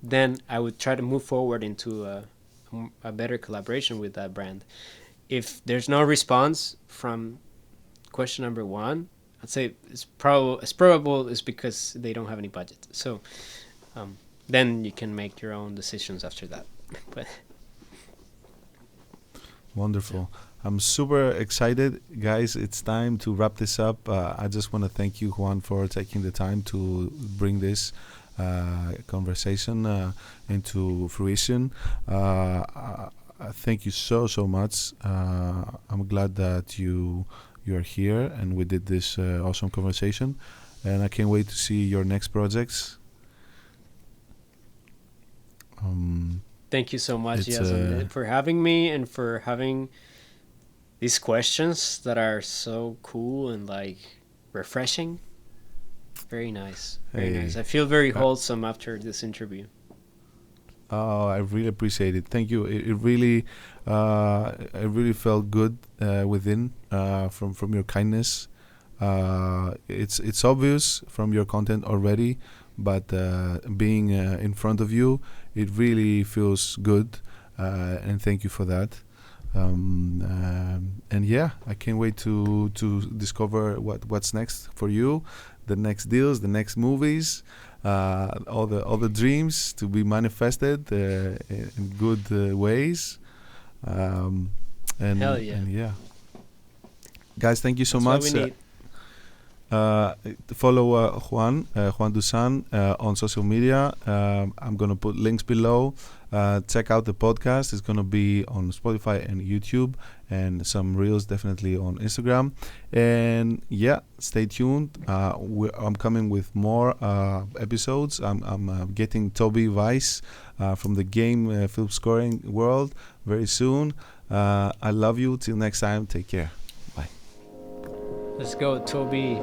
then I would try to move forward into a better collaboration with that brand. If there's no response from question number one, I'd say it's probable is because they don't have any budget. So then you can make your own decisions after that. But wonderful. I'm super excited, guys. It's time to wrap this up. I just want to thank you, Juan, for taking the time to bring this conversation into fruition. Thank you so much. I'm glad that you are here and we did this awesome conversation, and I can't wait to see your next projects. Thank you so much, Iason, for having me and for having these questions that are so cool and like refreshing. Very nice. Very nice. I feel very wholesome after this interview. Oh, I really appreciate it. Thank you. It really felt good within from your kindness. It's obvious from your content already, but being in front of you, it really feels good, and thank you for that. And yeah, I can't wait to discover what's next for you, the next deals, the next movies, all the dreams to be manifested in good ways. And hell yeah. And yeah, guys, thank you so That's much. What we need. Follow Juan Dussan on social media. I'm gonna put links below. Check out the podcast. It's gonna be on Spotify and YouTube, and some reels definitely on Instagram. And yeah, stay tuned. I'm coming with more episodes. I'm getting Toby Weiss from the game film scoring world very soon. I love you. Till next time. Take care. Bye. Let's go, Toby.